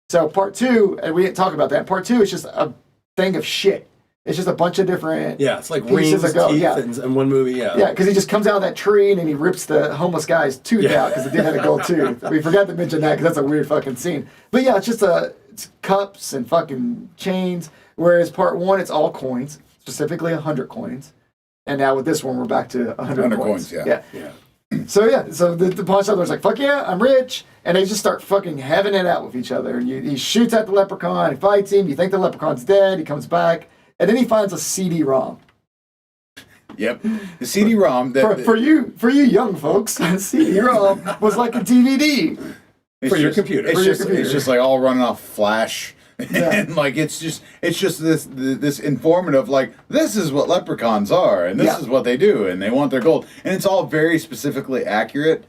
So part 2, and we didn't talk about that. Part 2 is just a thing of shit. It's just a bunch of different it's like rings, teeth, in one movie, Yeah, because he just comes out of that tree and then he rips the homeless guy's tooth out because the dude had a gold tooth. We forgot to mention that because that's a weird fucking scene. But yeah, it's just it's cups and fucking chains, whereas part 1, it's all coins, specifically 100 coins. And now with this one, we're back to 100 coins. Yeah. So the pawn shop owner's like, "Fuck yeah, I'm rich," and they just start fucking having it out with each other. And he shoots at the leprechaun, he fights him. You think the leprechaun's dead? He comes back. And then he finds a CD-ROM. Yep, the CD-ROM. For you young folks, a CD-ROM was like a DVD for your computer. It's just like all running off flash, and like it's just this informative. Like, this is what leprechauns are, and this is what they do, and they want their gold, and it's all very specifically accurate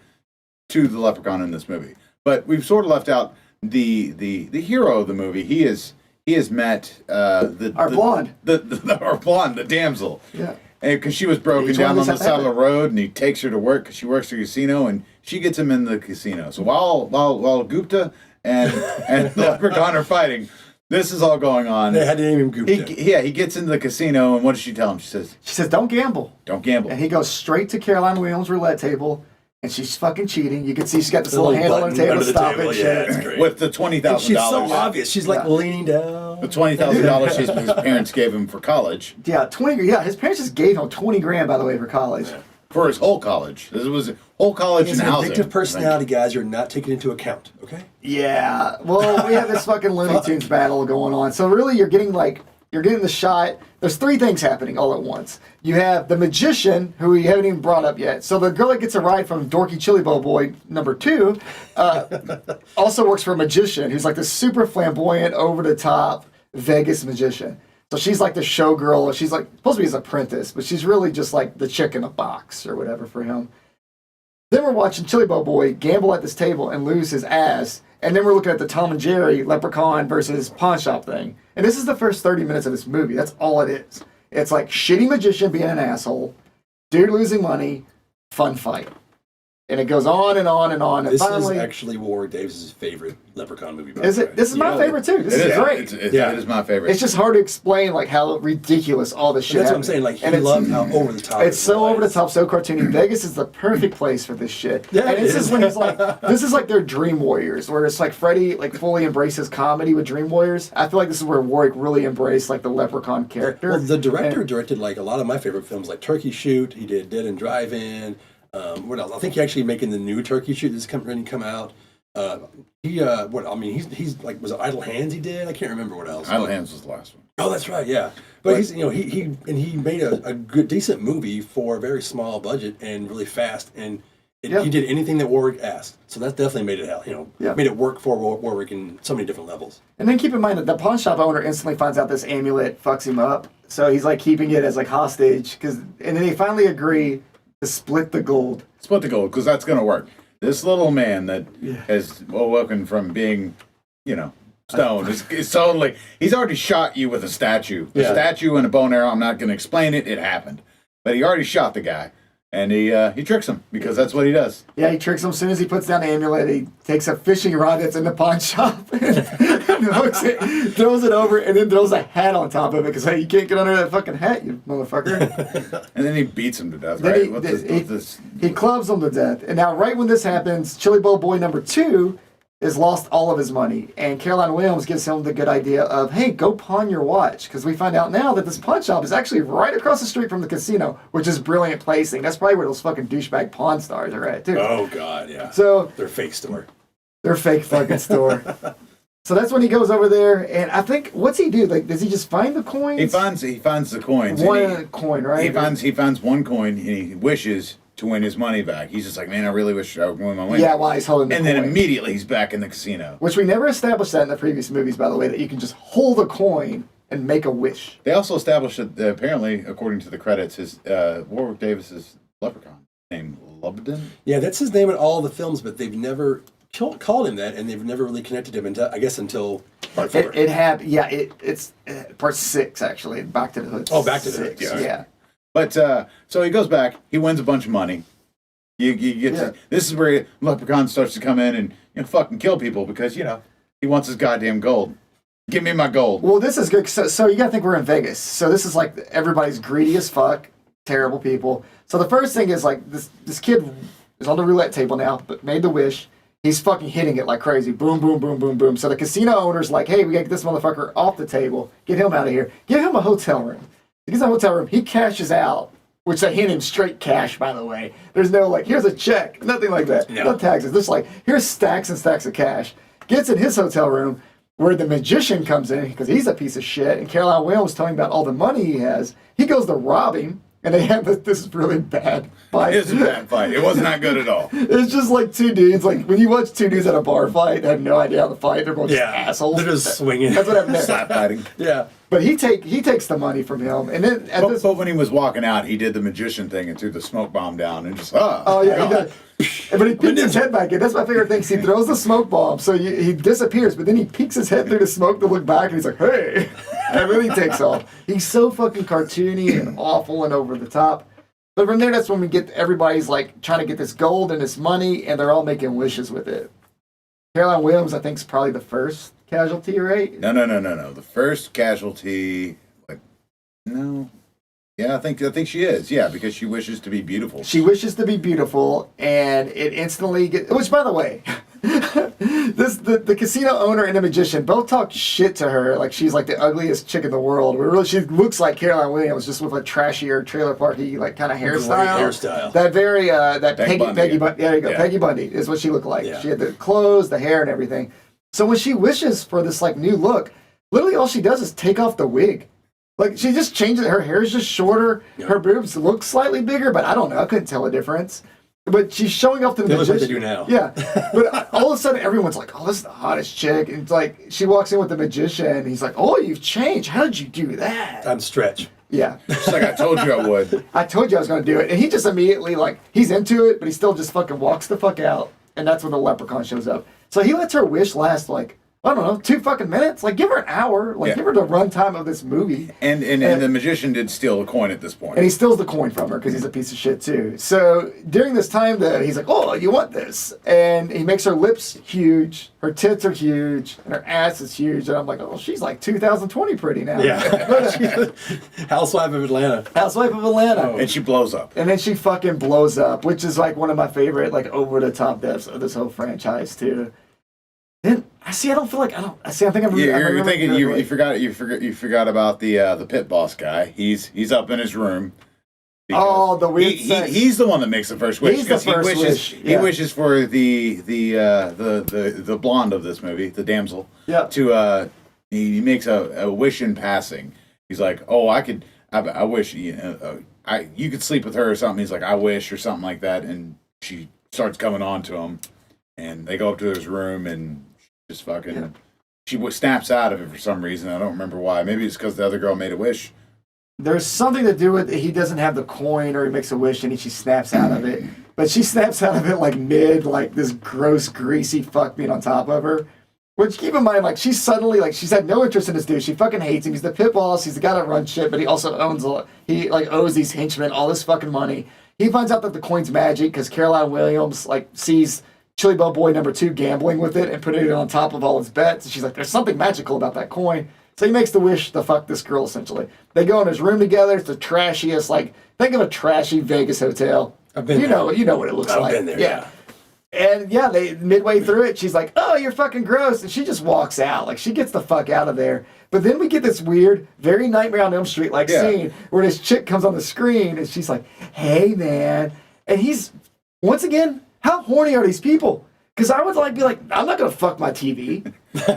to the leprechaun in this movie. But we've sort of left out the hero of the movie. He has met our blonde, the damsel. Yeah, because she was broken down on the side of the road, and he takes her to work because she works at a casino, and she gets him in the casino. So while Gupta and the leprechaun are fighting, this is all going on. They had to name him Gupta. He gets into the casino, and what does she tell him? She says, "Don't gamble. Don't gamble." And he goes straight to Caroline Williams' roulette table. And she's fucking cheating. You can see she's got this little handle on the table to stop it. Yeah, with the $20,000. She's so obvious. She's like leaning down. The $20,000 his parents gave him for college. Yeah, 20. Yeah, his parents just gave him $20,000, by the way, for college. Yeah. For his whole college. This was whole college and housing. Addictive personality, guys. You're not taking into account. Okay. Yeah. Well, we have this fucking Looney Tunes battle going on. So really, you're getting you're getting the shot. There's three things happening all at once. You have the magician, who we haven't even brought up yet. So the girl that gets a ride from Dorky Chili Bowl Boy number 2 also works for a magician who's like this super flamboyant, over-the-top Vegas magician. So she's like the showgirl. She's like supposed to be his apprentice, but she's really just like the chick in a box or whatever for him. Then we're watching Chili Bowl Boy gamble at this table and lose his ass. And then we're looking at the Tom and Jerry Leprechaun versus pawn shop thing. And this is the first 30 minutes of this movie. That's all it is. It's like shitty magician being an asshole, dude losing money, fun fight. And it goes on and on and on. And this finally, is actually Warwick Davis' favorite Leprechaun movie. Is it? This is my favorite too. This is great. It is my favorite. It's just hard to explain like how ridiculous all this shit. That's what I'm saying. Like he loves how over the top. It's so over the top, so cartoony. Vegas is the perfect place for this shit. Yeah, and this is when he's like, this is like their Dream Warriors, where it's like Freddy like fully embraces comedy with Dream Warriors. I feel like this is where Warwick really embraced like the Leprechaun character. Well, the director directed like a lot of my favorite films, like Turkey Shoot. He did Dead and Drive-In. What else? I think he's actually making the new Turkey Shoot that's ready to come out. He's like, was it Idle Hands he did? I can't remember what else. Idle Hands was the last one. Oh, that's right, yeah. But he's, he made a good, decent movie for a very small budget and really fast, and he did anything that Warwick asked. So that definitely made it made it work for Warwick in so many different levels. And then keep in mind that the pawn shop owner instantly finds out this amulet fucks him up, so he's like keeping it as like hostage, and then they finally agree to split the gold. Split the gold, because that's going to work. This little man that has awoken from being, stoned is totally... He's already shot you with a statue. A statue and a bow and arrow, I'm not going to explain it. It happened. But he already shot the guy. And he tricks him, because that's what he does. Yeah, he tricks him as soon as he puts down the amulet. He takes a fishing rod that's in the pawn shop and hooks it, throws it over, and then throws a hat on top of it, because hey, you can't get under that fucking hat, you motherfucker. And then he beats him to death, then right? He clubs him to death. And now right when this happens, Chili Bowl Boy number 2 has lost all of his money. And Caroline Williams gives him the good idea of, hey, go pawn your watch. Because we find out now that this pawn shop is actually right across the street from the casino, which is brilliant placing. That's probably where those fucking douchebag Pawn Stars are at, too. Oh, God, yeah. So their fake store. Their fake fucking store. So that's when he goes over there, and I think, what's he do? Like, does he just find the coins? He finds the coins. One coin, right? He finds one coin, and he wishes to win his money back. He's just like, man, I really wish I would win my money. Yeah, while he's holding the coin. And then immediately he's back in the casino. Which we never established that in the previous movies, by the way, that you can just hold a coin and make a wish. They also established that apparently, according to the credits, his Warwick Davis's Leprechaun named Lubden. Yeah, that's his name in all the films, but they've never called him that, and they've never really connected him until part 4. It's part 6 actually. Back to the Hood. Oh, Back to the Hood. Yeah. But so he goes back. He wins a bunch of money. This is where Leprechaun starts to come in and fucking kill people, because he wants his goddamn gold. Give me my gold. Well, this is good. So you gotta think we're in Vegas. So this is like everybody's greedy as fuck, terrible people. So the first thing is like this kid is on the roulette table now, but made the wish. He's fucking hitting it like crazy. Boom, boom, boom, boom, boom. So the casino owner's like, hey, we gotta get this motherfucker off the table. Get him out of here. Give him a hotel room. He gets a hotel room. He cashes out, which they hand him straight cash, by the way. There's no like, here's a check. Nothing like that. No taxes. There's like, here's stacks and stacks of cash. Gets in his hotel room where the magician comes in, because he's a piece of shit. And Caroline Williams telling about all the money he has. He goes to rob him. And they have this really bad fight. It is a bad fight. It was not good at all. It's just like two dudes. Like when you watch two dudes at a bar fight, they have no idea how to fight. They're both just assholes. They're just swinging. That's what happened there. Slap fighting. Yeah. But he takes the money from him, and then but when he was walking out, he did the magician thing and threw the smoke bomb down and just he does. But he peeks his head back in. That's my favorite thing. He throws the smoke bomb, so he disappears. But then he peeks his head through the smoke to look back, and he's like, "Hey!" And then he takes off. He's so fucking cartoony and awful and over the top. But from there, that's when we get everybody's like trying to get this gold and this money, and they're all making wishes with it. Caroline Williams, I think, is probably the first casualty, right? No. The first casualty, no. Yeah, I think she is. Yeah, because she wishes to be beautiful. She wishes to be beautiful, and it instantly gets... Which, by the way, the casino owner and the magician both talk shit to her like she's like the ugliest chick in the world. But really, she looks like Caroline Williams, just with a trashier trailer parky like kind of hairstyle. That very Peggy Bundy. There you go. Yeah. Peggy Bundy is what she looked like. Yeah. She had the clothes, the hair, and everything. So when she wishes for this like new look, literally all she does is take off the wig. Like, she just changes, her hair is just shorter, her boobs look slightly bigger, but I don't know, I couldn't tell a difference. But she's showing off to the They magician. look like they do now. Yeah, but all of a sudden everyone's like, "Oh, this is the hottest chick." And it's like she walks in with the magician, and he's like, "Oh, you've changed. How did you do that?" I'm Stretch. Yeah, It's like I told you I would. I told you I was going to do it, and he just immediately like he's into it, but he still just fucking walks the fuck out, and that's when the leprechaun shows up. So he lets her wish last like, I don't know, 2 fucking minutes. Like, give her an hour. Like, give her the runtime of this movie. And the magician did steal a coin at this point. And he steals the coin from her because he's a piece of shit too. So during this time, though, he's like, "Oh, you want this?" And he makes her lips huge, her tits are huge, and her ass is huge. And I'm like, "Oh, she's like 2020 pretty now." Yeah. Housewife of Atlanta. Housewife of Atlanta. And she blows up. And then she fucking blows up, which is like one of my favorite, like, over the top deaths of this whole franchise too. Then I don't feel like I think I'm. You're thinking you forgot about the pit boss guy. He's up in his room. Oh, the weird sex. He's the one that makes the first wish. He's the first wish. He wishes for the blonde of this movie, the damsel. Yeah. He makes a wish in passing. He's like, "Oh, I wish you could sleep with her or something." He's like, "I wish," or something like that, and she starts coming on to him, and they go up to his room and. Just fucking, she snaps out of it for some reason. I don't remember why. Maybe it's because the other girl made a wish. There's something to do with he doesn't have the coin, or he makes a wish and she snaps out of it. But she snaps out of it like mid, like this gross, greasy fuck being on top of her. Which, keep in mind, like, she's suddenly, like, she's had no interest in this dude. She fucking hates him. He's the pit boss. He's the guy that runs shit, but he also owes these henchmen all this fucking money. He finds out that the coin's magic because Caroline Williams, like, sees Chili Bow Boy number 2 gambling with it and putting it on top of all his bets. And she's like, "There's something magical about that coin." So he makes the wish to fuck this girl, essentially. They go in his room together. It's the trashiest, like, think of a trashy Vegas hotel. I've been there. You know what it looks like. I've been there, yeah. And yeah, they midway through it, she's like, "Oh, you're fucking gross," and she just walks out. Like, she gets the fuck out of there. But then we get this weird, very Nightmare on Elm Street like scene where this chick comes on the screen and she's like, "Hey, man," and he's once again. How horny are these people? Because I would be like, I'm not gonna fuck my TV.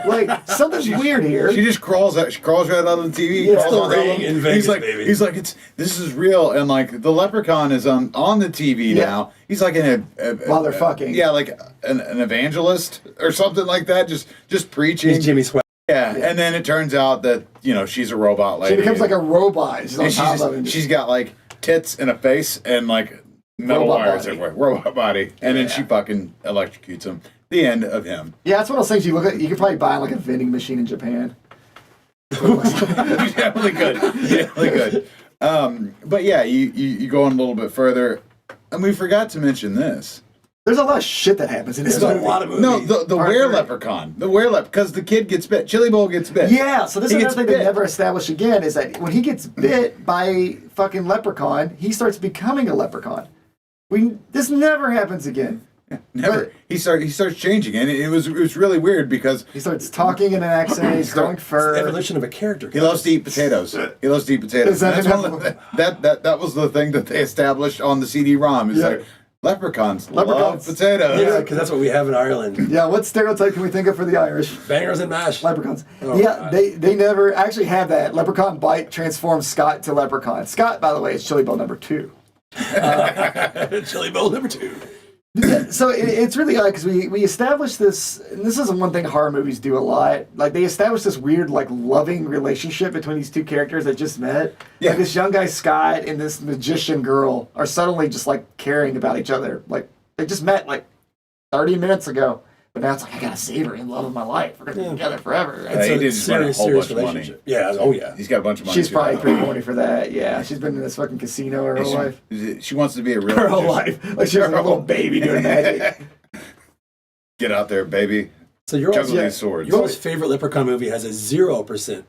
Like, something's weird here. She just crawls out. She crawls right out of the TV. Yeah, it's the ring in Vegas, baby. He's like, this is real, and like the leprechaun is on the TV now. He's like while they're fucking. Yeah, like an evangelist or something like that. Just preaching. He's Jimmy Swaggart. Yeah, and then it turns out that she's a robot lady. She becomes like a robot. She's on top of him. She's got like tits and a face and like metal robot wires body. everywhere. Robot body. And then she fucking electrocutes him. The end of him. Yeah, that's one of those things you could probably buy like a vending machine in Japan. You definitely could. But yeah, you go on a little bit further, and we forgot to mention this. There's a lot of shit that happens in this There's movie. a lot of movies. No, the were-leprechaun. The were-leprechaun, because the kid gets bit. Chili Bowl gets bit. Yeah, so this is another thing they bit. never establish again, is that when he gets bit by fucking leprechaun, he starts becoming a leprechaun. This never happens again. Never. But He starts changing, and it was really weird because he starts talking in an accent, he's growing fur. It's the evolution of a character. he loves to eat potatoes. He loves to eat potatoes. Is that And that's one of that was the thing that they established on the CD-ROM. Is like leprechauns love potatoes. Yeah, because that's what we have in Ireland. Yeah, what stereotype can we think of for the Irish? Bangers and mash. Leprechauns. Oh, yeah, God. they never actually have that. Leprechaun bite transforms Scott to leprechaun. Scott, by the way, is Chili Bowl number 2. Chili Bowl number 2. So it's really odd because we established this, and this is one thing horror movies do a lot. Like, they establish this weird, like, loving relationship between these two characters that just met. Yeah. Like, this young guy, Scott, and this magician girl are suddenly just, like, caring about each other. Like, they just met, like, 30 minutes ago. But now it's like, I gotta save her in love of my life. We're gonna be together forever. Yeah, he did just win a whole bunch of money. relationship. Yeah, oh yeah. He's got a bunch of money. She's too. probably pretty horny for that. Yeah, she's been in this fucking casino her whole life. She wants to be a real Her whole magician. life. Like, she was a little baby doing magic. Get out there, baby. So your Juggle these swords. your favorite Leprechaun movie has a 0%.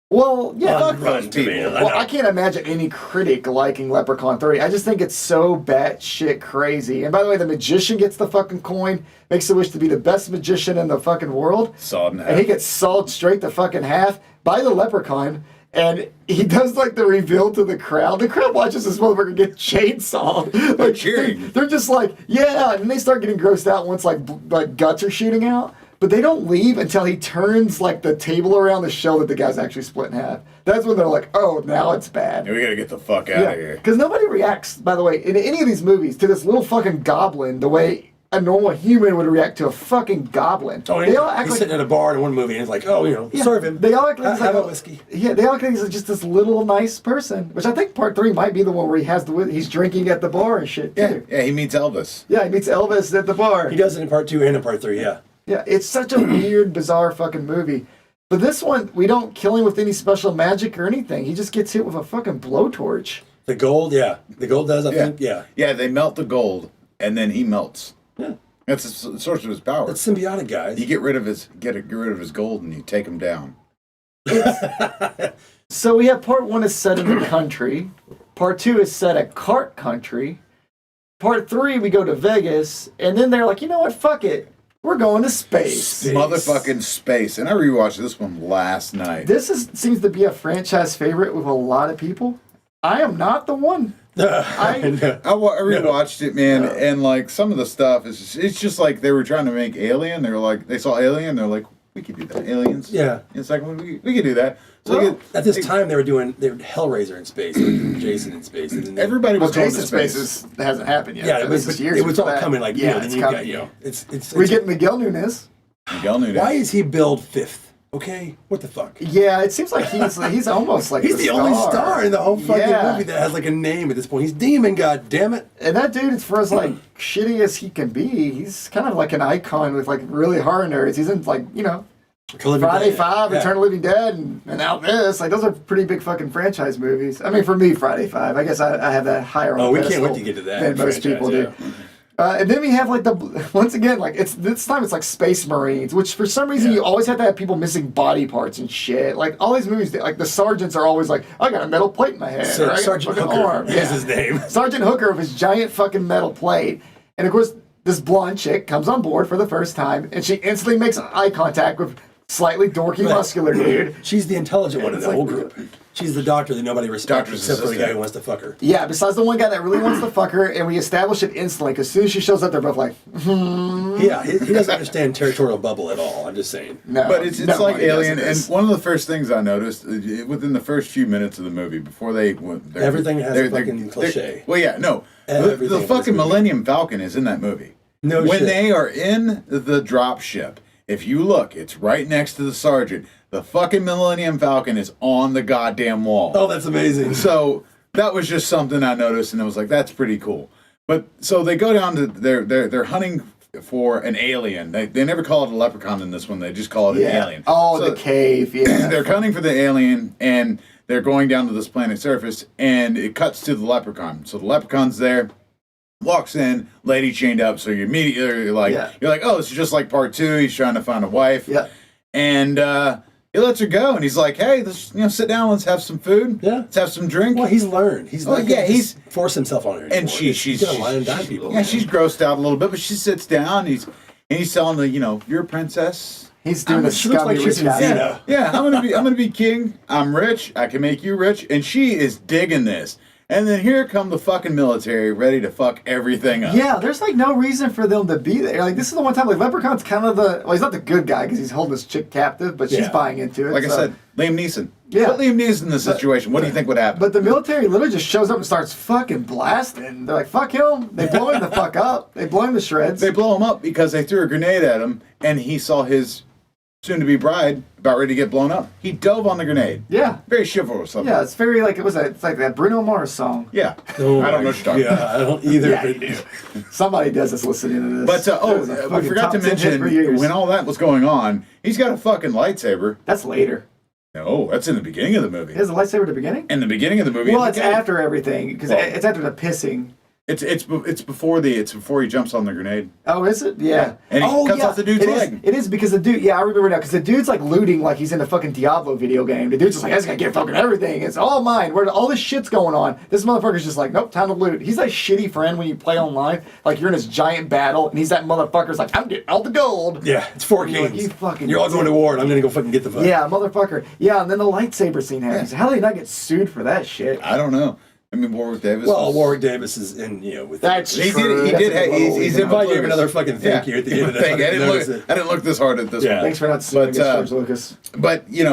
Well, yeah. Fuck those people. Well, I can't imagine any critic liking Leprechaun 3. I just think it's so batshit crazy. And by the way, the magician gets the fucking coin, makes a wish to be the best magician in the fucking world. Sawed in half. And he gets sawed straight to fucking half by the leprechaun. And he does like the reveal to the crowd. The crowd watches this motherfucker get chainsawed. Like, cheering. they're just like, yeah. And they start getting grossed out once like guts are shooting out. But they don't leave until he turns like the table around to show that the guy's actually split in half. That's when they're like, oh, now it's bad. We gotta get the fuck out of here. Because nobody reacts, by the way, in any of these movies to this little fucking goblin the way a normal human would react to a fucking goblin. Oh, they all act he's like, sitting at a bar in one movie and it's like, oh, serve him. They all act like he's have like a whiskey. Yeah, they all act like he's just this little nice person. Which I think part 3 might be the one where he's drinking at the bar and shit too. Yeah, he meets Elvis. Yeah, he meets Elvis at the bar. He does it in part 2 and in part 3, yeah. Yeah, it's such a weird, bizarre fucking movie. But this one, we don't kill him with any special magic or anything. He just gets hit with a fucking blowtorch. The gold, yeah. The gold does, I think, yeah. Yeah, they melt the gold, and then he melts. Yeah. That's the source of his power. That's symbiotic, guys. You get rid of his gold, and you take him down. So we have part 1 is set in the country. Part 2 is set at Cart Country. Part 3, we go to Vegas. And then they're like, you know what? Fuck it. We're going to space. Motherfucking space. And I rewatched this one last night. This seems to be a franchise favorite with a lot of people. I am not the one. I rewatched it, man, and like some of the stuff it's just like they were trying to make Alien. They were like, they saw Alien, they're like, we could do that. Aliens. Yeah. It's like we could do that. So well, at this time they were Hellraiser in space, they were doing Jason in space, and then everybody was going to space. Hasn't happened yet. Yeah, it was all coming like it's coming. It's we get Miguel Nunes. Why is he billed 5th? Okay, what the fuck? Yeah, it seems like he's almost like he's the only star in the whole fucking movie that has like a name at this point. He's Demon, God damn it! And that dude, for as like shitty as he can be, he's kind of like an icon with like really horror nerds. He's in like Friday 5, Return of the Living Dead, and now this. Like those are pretty big fucking franchise movies. I mean, for me, Friday 5. I guess I have that higher. Oh, we can't wait to get to that. Than most people do. And then we have like once again like this time it's like Space Marines, which for some reason you always have to have people missing body parts and shit. Like all these movies, like the sergeants are always like, I got a metal plate in my head. Sergeant Hooker is his name. Sergeant Hooker with his giant fucking metal plate, and of course this blonde chick comes on board for the first time, and she instantly makes eye contact with slightly dorky, muscular dude. She's the intelligent one in the whole group. She's the doctor that nobody respects except for the guy who wants to fuck her. Yeah, besides the one guy that really wants to fuck her, and we establish it instantly, because as soon as she shows up, they're both like, Yeah, he doesn't understand territorial bubble at all, I'm just saying. No, but it's like Alien, and one of the first things I noticed, within the first few minutes of the movie, before everything has a fucking cliche. Well, yeah, no. The fucking Millennium Falcon is in that movie. No shit. When they are in the drop ship, if you look, it's right next to the sergeant. The fucking Millennium Falcon is on the goddamn wall. Oh, that's amazing. So that was just something I noticed, and I was like, that's pretty cool. But so they go down to they're hunting for an alien. They never call it a leprechaun in this one. They just call it an alien. Oh, so the cave. Yeah, they're hunting for the alien, and they're going down to this planet's surface, and it cuts to the leprechaun. So the leprechaun's there. Walks in, lady chained up, so you immediately you're like, oh, this is just like part 2. He's trying to find a wife. Yeah. And he lets her go, and he's like, hey, let's sit down, let's have some food. Yeah. Let's have some drink. Well, he's learned. He's he's forced himself on her. And she's gonna line and dine people. Yeah, she's grossed out a little bit, but she sits down, and he's telling her, you're a princess. He's doing a scummy rich guy. Yeah, I'm gonna be king. I'm rich. I can make you rich, and she is digging this. And then here come the fucking military, ready to fuck everything up. Yeah, there's like no reason for them to be there. Like this is the one time like Leprechaun's kind of he's not the good guy because he's holding this chick captive, but she's buying into it. Like I said, Liam Neeson. Yeah. Put Liam Neeson in this situation. What do you think would happen? But the military literally just shows up and starts fucking blasting. They're like, fuck him. They blow him the fuck up. They blow him to shreds. They blow him up because they threw a grenade at him, and he saw his soon-to-be bride about ready to get blown up. He dove on the grenade. Yeah. Very chivalrous. Yeah, it's very like it's like that Bruno Mars song. Yeah. Oh, I don't know what you're talking about. I don't either. Somebody does this listening to this. But I forgot to mention, when all that was going on, he's got a fucking lightsaber. That's later. No, that's in the beginning of the movie. He has a lightsaber at the beginning? In the beginning of the movie. Well, it's after everything, because it's after the pissing. It's before he jumps on the grenade. Oh, is it? Yeah. And he cuts off the dude's leg. It is because the dude. Yeah, I remember now because the dude's like looting like he's in a fucking Diablo video game. The dude's just like, I just gotta get fucking everything. It's all mine. Where all this shit's going on. This motherfucker's just like, nope, time to loot. He's that shitty friend when you play online. Like you're in this giant battle, and he's that motherfucker's like, I'm getting all the gold. Yeah, it's 4 kings. Like, you're all going to war, and I'm gonna go fucking get the fuck. Yeah, motherfucker. Yeah, and then the lightsaber scene happens. How did he not get sued for that shit? I don't know. I mean, Warwick Davis. Well, Warwick Davis is in, with That's He true. he's in if I gave another fucking thank you at the end of that. I didn't look this hard at this one. Thanks for not suing against George Lucas. But this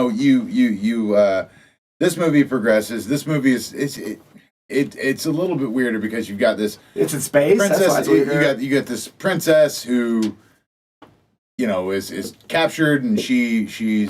movie progresses. This movie it's a little bit weirder because you've got this. It's in space. Princess. That's why it's you got this princess who, is captured, and she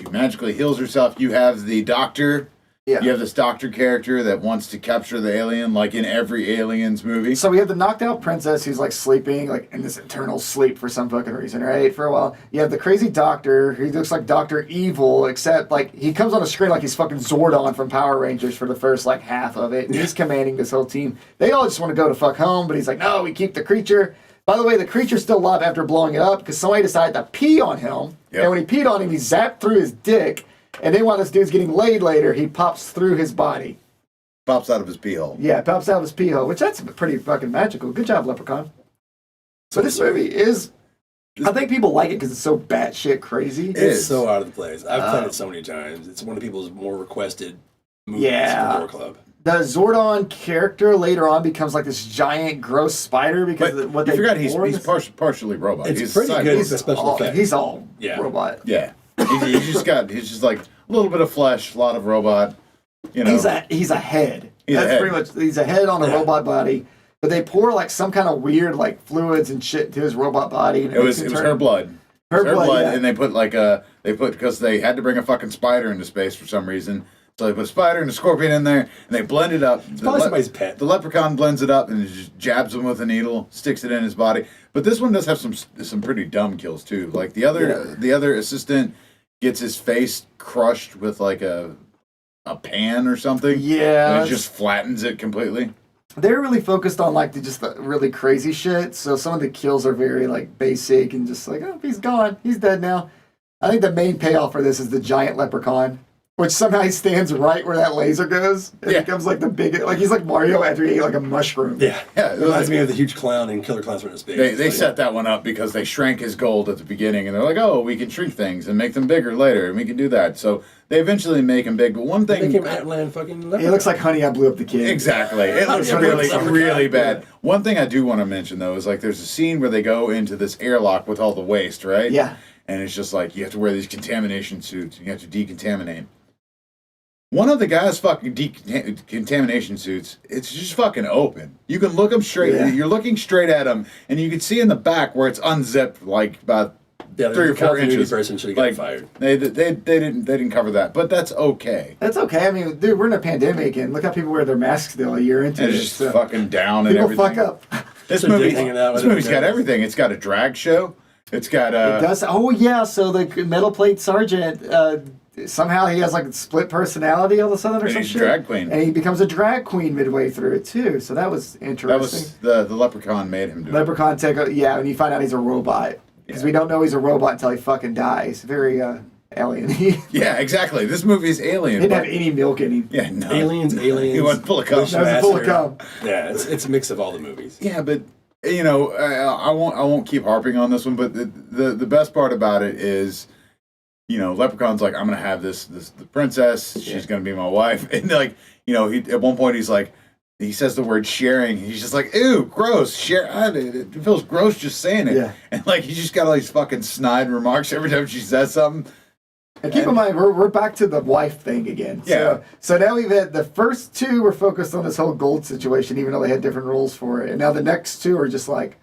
magically heals herself. You have the doctor. Yeah. You have this doctor character that wants to capture the alien, like in every Aliens movie. So we have the knocked out princess who's like sleeping, like in this eternal sleep for some fucking reason, right? For a while. You have the crazy doctor who looks like Dr. Evil, except like he comes on a screen like he's fucking Zordon from Power Rangers for the first like half of it. And he's commanding this whole team. They all just want to go to fuck home, but he's like, no, we keep the creature. By the way, the creature's still alive after blowing it up because somebody decided to pee on him. Yep. And when he peed on him, he zapped through his dick. And then while this dude's getting laid later, he pops through his body. Pops out of his pee hole. Yeah, pops out of his pee hole, which that's pretty fucking magical. Good job, Leprechaun. So this movie is... I think people like it because it's so batshit crazy. It's so out of the place. I've played it so many times. It's one of people's more requested movies for the Gore Club. The Zordon character later on becomes like this giant, gross spider because of what they forgot he's partially robot. It's pretty good with the special effects. He's all robot. Yeah. He's just like a little bit of flesh, a lot of robot. He's a head. He's a head on a robot body. But they pour like some kind of weird like fluids and shit to his robot body. And it was her blood. Her blood, and they put because they had to bring a fucking spider into space for some reason. So they put a spider and a scorpion in there, and they blend it up. It's probably somebody's pet. The leprechaun blends it up and just jabs him with a needle, sticks it in his body. But this one does have some pretty dumb kills too. Like the other assistant gets his face crushed with like a pan or something. Yeah, and it just flattens it completely. They're really focused on like the really crazy shit. So some of the kills are very like basic and just like, oh, he's gone, he's dead now. I think the main payoff for this is the giant leprechaun, which somehow he stands right where that laser goes. It becomes like the biggest, like he's like Mario after he ate like a mushroom. Yeah. It reminds me of the huge clown in Killer Clowns from Space. They set that one up because they shrank his gold at the beginning, and they're like, oh, we can shrink things and make them bigger later, and we can do that. So they eventually make him big. But one thing, they make him Atlan fucking leprechaun. It looks like Honey, I Blew Up the Kid. Exactly. It looks really bad. One thing I do want to mention though is like there's a scene where they go into this airlock with all the waste, right? Yeah. And it's just like you have to wear these contamination suits, and you have to decontaminate. One of the guys' fucking decontamination suits, it's just fucking open. You can look them straight. Yeah. You're looking straight at them, and you can see in the back where it's unzipped, like about 3 or 4 inches. Person should have gotten fired. They didn't cover that, but that's okay. That's okay. I mean, dude, we're in a pandemic, and look how people wear their masks still a year into it. And it's just fucking down and everything. People fuck up. This movie's got everything. It's got a drag show. It's got It does. Oh yeah. So the metal plate sergeant. Somehow he has like a split personality all of a sudden or some shit. Drag queen. And he becomes a drag queen midway through it too. So that was interesting. That was the Leprechaun made him do Leprechaun and you find out he's a robot. Because we don't know he's a robot until he fucking dies. Very alien-y. Yeah, exactly. This movie is alien. He didn't have any milk in him. Yeah, no. Aliens. He wasn't full of cum. He was full of cum. Yeah, it's a mix of all the movies. Yeah, but I won't keep harping on this one, but the best part about it is, Leprechaun's like, I'm gonna have the princess. She's gonna be my wife, and like, he at one point he's like, he says the word sharing. He's just like, ew, gross. Share. It feels gross just saying it. Yeah. And like, he's just got all these fucking snide remarks every time she says something. And keep in mind, we're back to the wife thing again. Yeah. So now we've had the first 2 were focused on this whole gold situation, even though they had different rules for it. And now the next 2 are just like,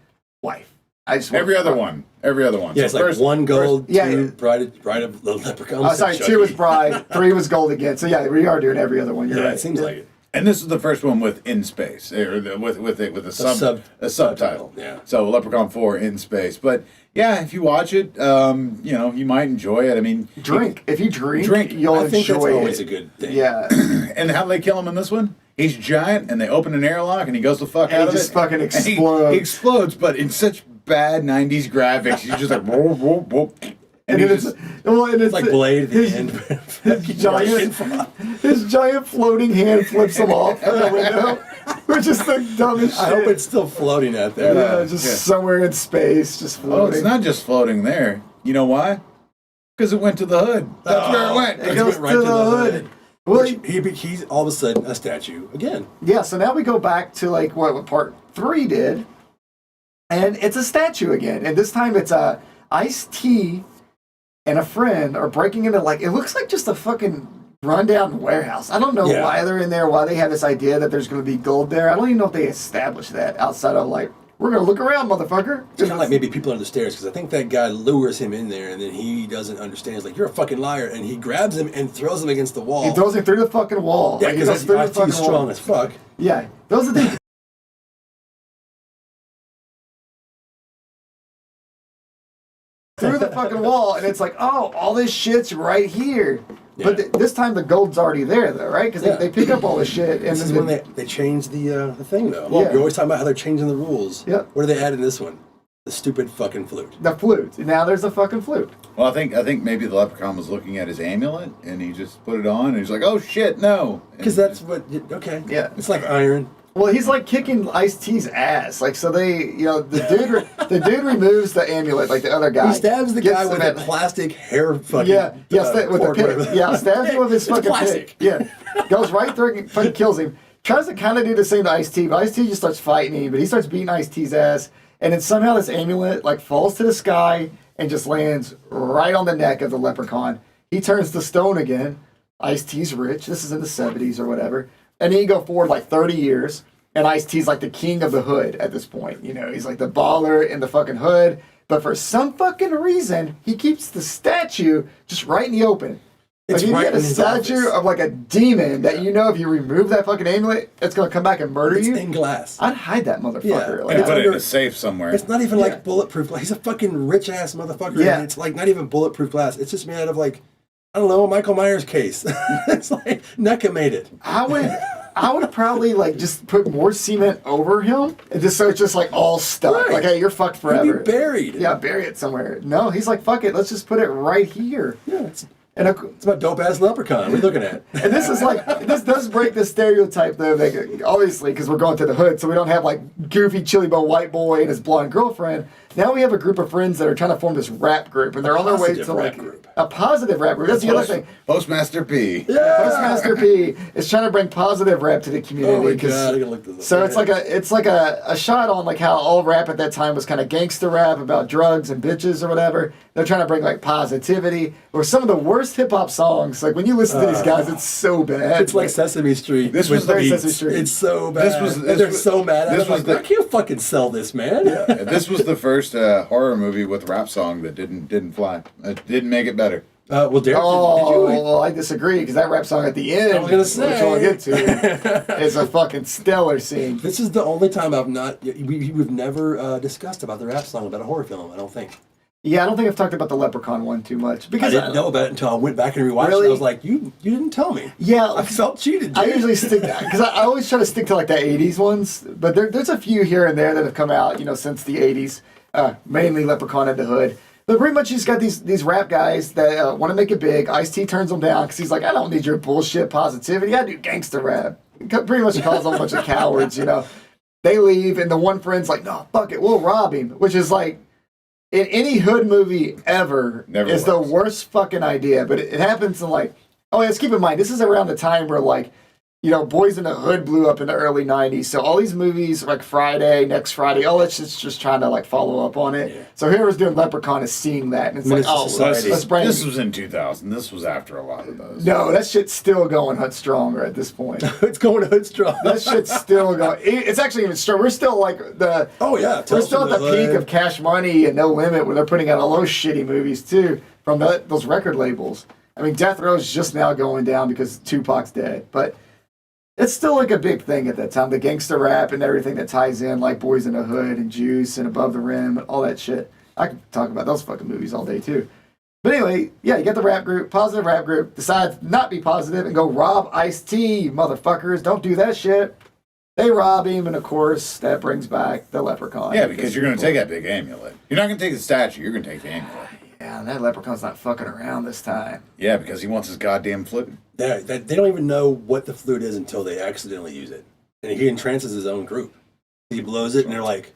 wife. Every other one. Yeah, so it's like 1 gold, 2 bride of the leprechaun. Oh, sorry, 2 was bride, 3 was gold again. So yeah, we are doing every other one. You're right. It seems like it. And this is the first one with In Space, or with a subtitle. Yeah. So Leprechaun 4 In Space. But yeah, if you watch it, you might enjoy it. I mean, if you drink, you'll enjoy it. I think that's always a good thing. Yeah. And how do they kill him in this one? He's giant, and they open an airlock, and he goes the fuck out of it. He just fucking explodes. He explodes, but in such bad 90s graphics, he's just like, whoop, whoop, whoop. And it's like Blade at the end. His giant floating hand flips him off the window, which is the dumbest shit. I hope it's still floating out there. Yeah, somewhere in space, just floating. Oh, it's not just floating there. You know why? Because it went to the hood. That's where it went. It goes right to the hood. Well, he's all of a sudden a statue again. Yeah, so now we go back to like what part 3 did, and it's a statue again, and this time it's a Ice-T and a friend are breaking into like it looks like just a fucking rundown warehouse. I don't know why they're in there, why they have this idea that there's going to be gold there. I don't even know if they established that outside of like we're going to look around, motherfucker. It's kind of like maybe people under the stairs, because I think that guy lures him in there, and then he doesn't understand. He's like, you're a fucking liar. And he grabs him and throws him against the wall. He throws him through the fucking wall. Yeah, because he's strong as fuck. Yeah, those are the through the fucking wall, and it's like, oh, all this shit's right here. Yeah. But this time the gold's already there, though, right? Because they pick up all the shit. And this is when they changed the thing, though. Well, you're always talking about how they're changing the rules. Yeah. What do they add in this one? The stupid fucking flute. The flute. Now there's a fucking flute. Well, I think maybe the leprechaun was looking at his amulet, and he just put it on, and he's like, oh, shit, no. Because that's what... Okay. Yeah. It's like iron. Well, he's like kicking Ice-T's ass. Like, so they, the dude removes the amulet, like the other guy. He stabs the guy with a plastic hair fucking. With the pick. Yeah, stabs him with his fucking pick. Yeah, goes right through, fucking kills him. Tries to kind of do the same to Ice-T, but Ice-T just starts fighting him. But he starts beating Ice-T's ass, and then somehow this amulet like falls to the sky and just lands right on the neck of the leprechaun. He turns to stone again. Ice-T's rich. This is in the 70s or whatever. And then you go forward like 30 years, and Ice-T's like the king of the hood at this point. You know, he's like the baller in the fucking hood. But for some fucking reason, he keeps the statue just right in the open. It's like, right you get a statue of like a demon that you know if you remove that fucking amulet, it's going to come back and murder you. It's in glass. I'd hide that motherfucker. Yeah, like, put it in a safe somewhere. It's not even like bulletproof. He's a fucking rich-ass motherfucker. Yeah. And it's like not even bulletproof glass. It's just made out of like, I don't know, a Michael Myers case. It's like, NECA made it. I would probably like just put more cement over him, and just so it's just like all stuck. Right. Like, hey, you're fucked forever. He'd be buried. Yeah, bury it somewhere. No, he's like, fuck it, let's just put it right here. Yeah, it's about dope ass leprechaun. What are you looking at? And this is like, this does break the stereotype though, like, obviously, because we're going to the hood, so we don't have like goofy chili bone white boy and his blonde girlfriend. Now we have a group of friends that are trying to form this rap group, and they're on their way to like a positive rap group. That's the other thing. Postmaster P. Yeah. Postmaster P is trying to bring positive rap to the community. Oh my God, I gotta look this up. So it's like a shot on like how all rap at that time was kind of gangster rap about drugs and bitches or whatever. They're trying to bring like positivity, or some of the worst hip hop songs. Like when you listen to these guys, it's so bad. It's like Sesame Street. This was very Sesame Street. It's so bad. They're so mad at it. I can't fucking sell this, man. Yeah. This was the first horror movie with rap song that didn't fly. It didn't make it better. Well, Derek, did you? Well, I disagree, because that rap song at the end, I was gonna say, which I'll get to, is a fucking stellar scene. This is the only time we've never discussed about the rap song about a horror film. I don't think. Yeah, I don't think I've talked about the Leprechaun one too much, because I didn't know about it until I went back and rewatched it. I was like, you didn't tell me. Yeah, I felt cheated. Dude. I usually stick because I always try to stick to like the '80s ones, but there's a few here and there that have come out, since the '80s. Mainly Leprechaun in the Hood. But pretty much he's got these rap guys that want to make it big. Ice-T turns them down because he's like, I don't need your bullshit positivity. I do gangster rap. Pretty much calls them a bunch of cowards, They leave, and the one friend's like, no, fuck it, we'll rob him. Which is like, in any hood movie ever, is the worst fucking idea. But it happens in like, let's keep in mind, this is around the time where like, Boys in the Hood blew up in the early 90s. So all these movies like Friday, Next Friday, it's just trying to like follow up on it. Yeah. So whoever's doing Leprechaun is seeing that. And it's let's bring... This was in 2000. This was after a lot of those. No, that shit's still going hood stronger at this point. It's going hood strong. That shit's still going. It's actually even stronger. We're still like the... Oh, yeah. We're still at the peak of Cash Money and No Limit, where they're putting out all those shitty movies too from those record labels. I mean, Death Row's just now going down because Tupac's dead. But... it's still like a big thing at that time, the gangster rap and everything that ties in, like Boys in the Hood and Juice and Above the Rim and all that shit. I could talk about those fucking movies all day too. But anyway, yeah, you get the rap group, positive rap group, decides not be positive and go rob Ice-T, motherfuckers. Don't do that shit. They rob him, and of course, that brings back the Leprechaun. Yeah, because you're going to take that big amulet. You're not going to take the statue, you're going to take the amulet. Yeah, and that Leprechaun's not fucking around this time. Yeah, because he wants his goddamn flute. They don't even know what the flute is until they accidentally use it. And he entrances his own group. He blows it, and they're like,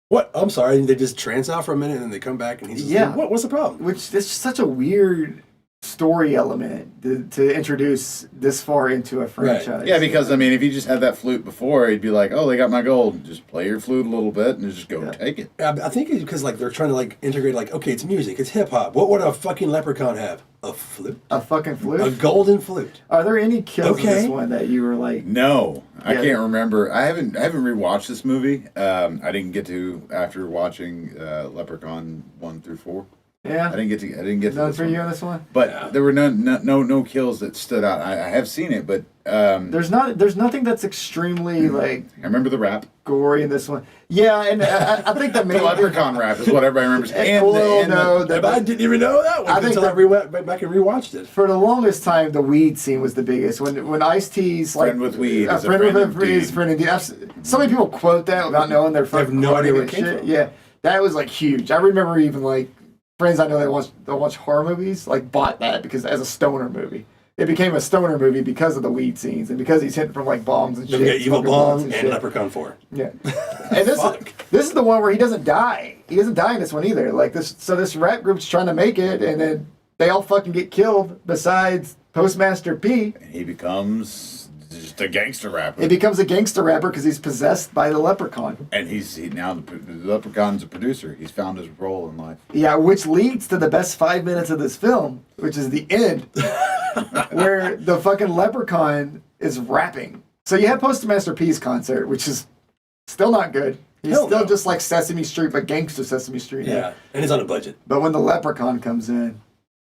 what? I'm sorry. And they just trance out for a minute, and then they come back, and he's just like, what's the problem? Which, it's such a weird story element to introduce this far into a franchise. Right. Yeah, because I mean, if you just had that flute before, he'd be like, "Oh, they got my gold. Just play your flute a little bit and just go take it." I think it's because like they're trying to like integrate like, okay, it's music, it's hip hop. What would a fucking leprechaun have? A flute? A fucking flute? A golden flute. Are there any kills in this one that you were like? No, I can't remember. I haven't rewatched this movie. I didn't get to after watching Leprechaun 1 through 4. Yeah, I didn't get to none this for one. you on this one. But there were no kills that stood out. I have seen it, but there's nothing that's extremely like. I remember the rap. Gory in this one. Yeah, and I think the main The Leprechaun rap is what everybody remembers. I didn't even know that one until I went back and rewatched it. For the longest time, the weed scene was the biggest. When Ice-T's like friend with weed, a friend with his friend indeed. So many people quote that without knowing their fucking. They have no idea where it came shit. from. Yeah, that was like huge. I remember even like friends I know that watch horror movies like bought that because as a stoner movie. It became a stoner movie because of the weed scenes and because he's hitting from like bombs and shit. Yeah, Evil Bomb and shit. Leprechaun 4. Yeah, and this is the one where he doesn't die. He doesn't die in this one either. Like this, so this rap group's trying to make it, and then they all fucking get killed. Besides Postmaster P, and he becomes just a gangster rapper. he becomes a gangster rapper because he's possessed by the leprechaun. And now the leprechaun's a producer. He's found his role in life. Yeah, which leads to the best 5 minutes of this film, which is the end, where the fucking leprechaun is rapping. So you have Postmaster P's concert, which is still not good. He's still just like Sesame Street, but gangster Sesame Street. Yeah, and he's on a budget. But when the leprechaun comes in,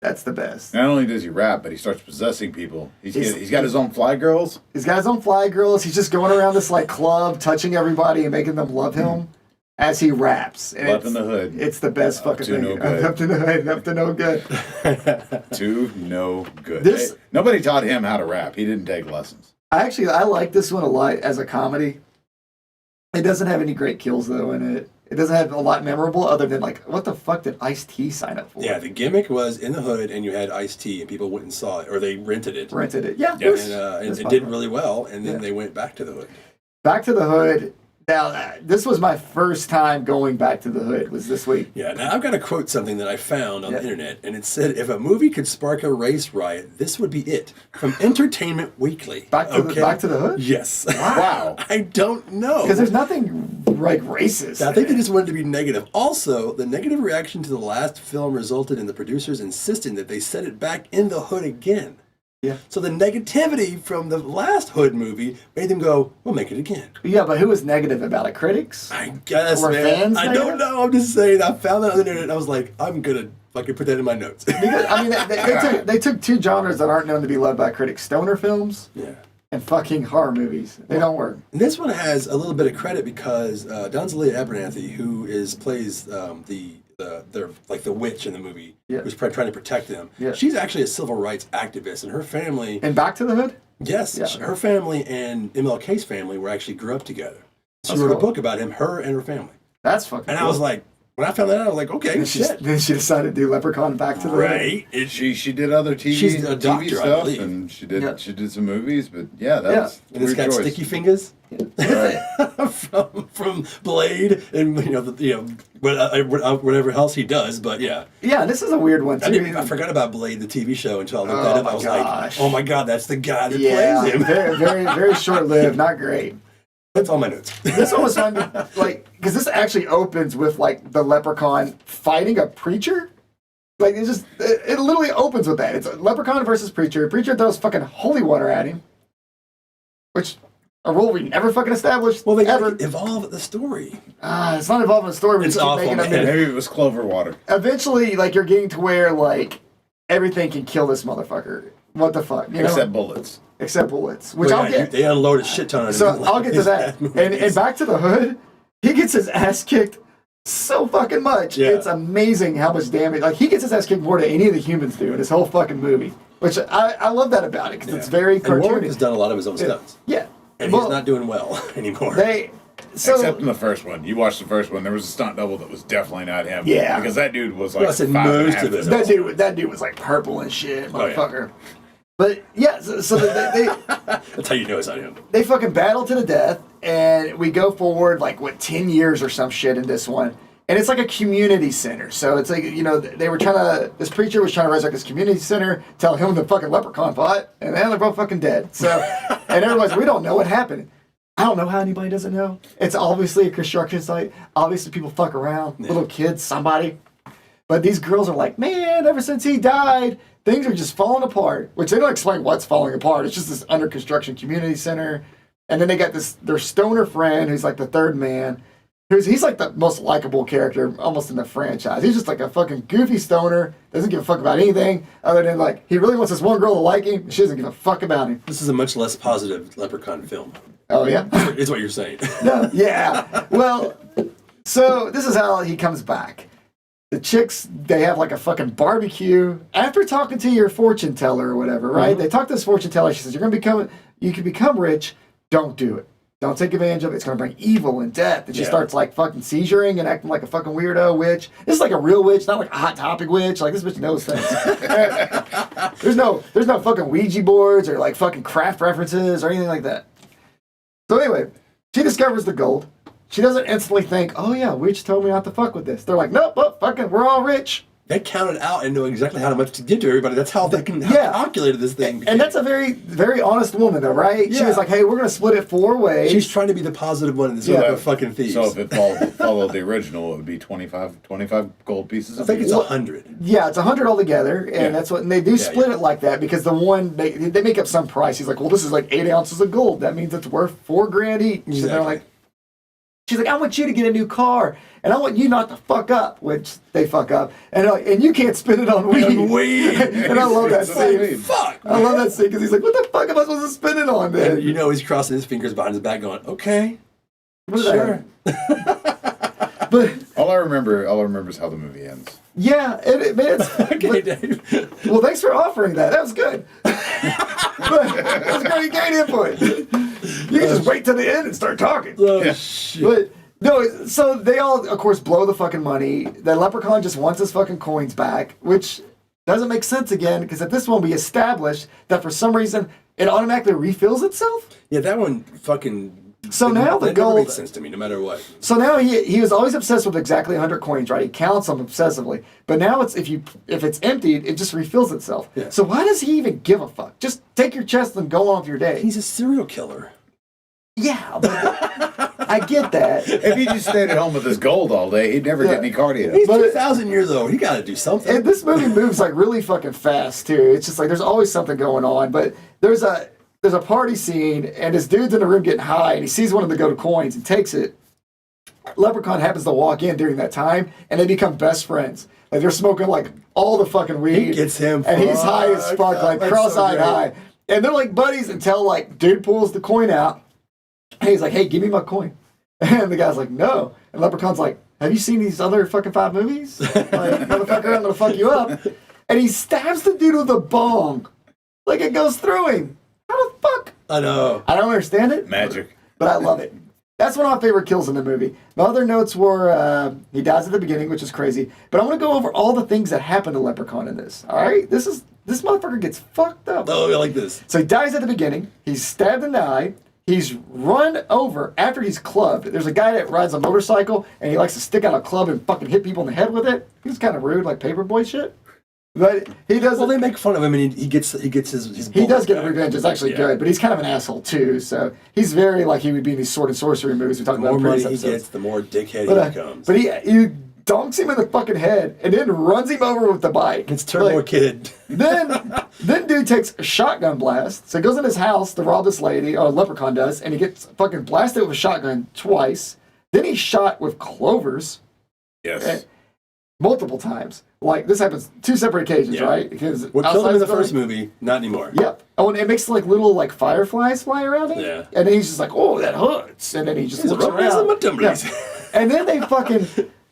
that's the best. Not only does he rap, but he starts possessing people. He's got his own fly girls. He's got his own fly girls. He's just going around this like club, touching everybody and making them love him as he raps. And Up in the hood. It's the best fucking thing. No good. Up to the hood, up to no good. To no good. Nobody taught him how to rap. He didn't take lessons. I like this one a lot as a comedy. It doesn't have any great kills though in it. It doesn't have a lot memorable other than like, what the fuck did Ice-T sign up for? Yeah, the gimmick was in the hood and you had Ice-T and people went and saw it or they rented it. Yeah. And it did really well and then they went back to the hood. Back to the hood. Now, this was my first time going back to the hood, was this week. Yeah, now I've got to quote something that I found on the internet, and it said, if a movie could spark a race riot, this would be it. From Entertainment Weekly. Back to the hood? Yes. Wow. I don't know. Because there's nothing like racist. I think they just wanted to be negative. Also, the negative reaction to the last film resulted in the producers insisting that they set it back in the hood again. Yeah. So the negativity from the last Hood movie made them go, we'll make it again. Yeah, but who was negative about it? Critics? I guess, or man. fans I don't know. I'm just saying. I found that on the internet and I was like, I'm going to fucking put that in my notes. Because, I mean, they took two genres that aren't known to be loved by critics. Stoner films and fucking horror movies. They don't work. And this one has a little bit of credit because Donzelia Abernathy, who plays the witch in the movie, who's trying to protect them. Yeah. She's actually a civil rights activist, and her family. And Back to the Hood? Yes, her family and MLK's family grew up together. She That's wrote cool. a book about him, her and her family. That's fucking. And cool. I was like, when I found that out, I was like, okay, then she decided to do Leprechaun Back to the Hood. Right. She did other She's a doctor, TV I stuff, believe. and she did some movies, but was and it's got choice. sticky fingers. Right. from Blade and whatever else he does, but yeah. Yeah, this is a weird one too. I forgot about Blade, the TV show, until I looked that up. I was like, oh my god, that's the guy that plays him. very, very, very short-lived. Not great. That's all my notes. This one was fun, because this actually opens with like the leprechaun fighting a preacher. Like it literally opens with that. It's a leprechaun versus preacher. Preacher throws fucking holy water at him, which a rule we never fucking established. Well, they ever gotta evolve the story. It's not evolving the story. We It's just keep awful, making man. Maybe it was Clover water. Eventually, like you're getting to where like everything can kill this motherfucker. What the fuck? Except bullets. Except bullets, which I'll get. They unload a shit ton of So I'll get to that. And Back to the Hood, he gets his ass kicked so fucking much. Yeah. It's amazing how much damage. Like, he gets his ass kicked more than any of the humans do in this whole fucking movie. Which I love that about it, because it's very And Warwick cartoony. has done a lot of his own stunts. Yeah. And he's not doing well anymore. Except in the first one. You watched the first one, there was a stunt double that was definitely not him. Yeah. Because that dude was like I said 5.5 most of it. That dude was like purple and shit, motherfucker. Oh, yeah. But yeah, so they that's how you know it's not him. They fucking battle to the death, and we go forward like 10 years or some shit in this one. And it's like a community center. So it's like, this preacher was trying to resurrect this community center, tell him the fucking leprechaun fought, and then they're both fucking dead. So, and everyone's, we don't know what happened. I don't know how anybody doesn't know. It's obviously a construction site. Obviously people fuck around. Little kids, somebody. But these girls are like, man, ever since he died, things are just falling apart. Which they don't explain what's falling apart. It's just this under construction community center. And then they got their stoner friend who's like the third man. He's like the most likable character almost in the franchise. He's just like a fucking goofy stoner, doesn't give a fuck about anything other than like, he really wants this one girl to like him, and she doesn't give a fuck about him. This is a much less positive Leprechaun film. Oh, yeah? Is what you're saying. No, yeah. Well, so this is how he comes back. The chicks, they have like a fucking barbecue. After talking to your fortune teller or whatever, right? Mm-hmm. They talk to this fortune teller. She says, you can become rich. Don't do it. Don't take advantage of it. It's going to bring evil and death. And she starts like fucking seizuring and acting like a fucking weirdo witch. This is like a real witch, not like a Hot Topic witch. Like this bitch knows things. There's no fucking Ouija boards or like fucking craft references or anything like that. So anyway, she discovers the gold. She doesn't instantly think, oh yeah, witch told me not to fuck with this. They're like, nope, fucking, we're all rich. They counted out and know exactly how much to give to everybody. That's how they calculated this thing. And that's a very, very honest woman, though, right? Yeah. She was like, hey, we're going to split it 4 ways. She's trying to be the positive one in this group of fucking thieves. So if it followed the original, it would be 25 gold pieces. I think it's 100. Yeah, it's 100 altogether, and that's what. And they do split it like that because the one they make up some price. He's like, well, this is like 8 ounces of gold. That means it's worth $4,000 each. Exactly. And they're like, she's like, I want you to get a new car, and I want you not to fuck up, which they fuck up, and you can't spend it on weed. And I love that scene. Fuck. I love that scene because he's like, what the fuck am I supposed to spend it on then? And he's crossing his fingers behind his back, going, okay, sure. But all I remember is how the movie ends. Yeah, okay, Dave. Well, thanks for offering that. That was good. That was great. Great input. You can just wait till the end and start talking. Oh, shit. But no, so they all, of course, blow the fucking money. The leprechaun just wants his fucking coins back, which doesn't make sense again because at this one we established that for some reason it automatically refills itself. Yeah, that one fucking. So now the gold makes sense to me, no matter what. So now he was always obsessed with exactly 100 coins, right? He counts them obsessively. But now it's if it's emptied, it just refills itself. Yeah. So why does he even give a fuck? Just take your chest and go on with your day. He's a serial killer. Yeah, but I get that. If he just stayed at home with his gold all day, he'd never get any cardio. He's 2,000 years old. He got to do something. And this movie moves like really fucking fast too. It's just like there's always something going on. But there's a party scene, and this dude's in the room getting high, and he sees one of the gold coins and takes it. Leprechaun happens to walk in during that time, and they become best friends. Like they're smoking like all the fucking weed. He gets him, and he's high as fuck, like cross-eyed high. And they're like buddies until like dude pulls the coin out, and he's like, "Hey, give me my coin." And the guy's like, "No." And Leprechaun's like, "Have you seen these other fucking 5 movies? Like, motherfucker, I'm gonna fuck you up." And he stabs the dude with a bong, like it goes through him. How the fuck? I know. I don't understand it. Magic. But I love it. That's one of my favorite kills in the movie. My other notes were he dies at the beginning, which is crazy. But I want to go over all the things that happen to Leprechaun in this. All right? This motherfucker gets fucked up. Oh, I like this. So he dies at the beginning. He's stabbed in the eye. He's run over after he's clubbed. There's a guy that rides a motorcycle, and he likes to stick out a club and fucking hit people in the head with it. He's kind of rude, like paperboy shit. But he does. Well, they make fun of him, and he gets his. He does get revenge. It's actually good, but he's kind of an asshole too. So he's very like he would be in these sword and sorcery movies. We talked about the more money episodes. He gets, the more dickhead he becomes. But he donks him in the fucking head and then runs him over with the bike. It's Turbo Kid. Then dude takes a shotgun blast. So he goes in his house to rob this lady, or Leprechaun does, and he gets fucking blasted with a shotgun twice. Then he's shot with clovers. Yes. Multiple times. Like, this happens 2 separate occasions, right? Because what killed him in the first movie, not anymore. Yep. Oh, and it makes like little like fireflies fly around him. Yeah. And then he's just like, oh, that hurts. And then he just looks around. Yeah. And then they fucking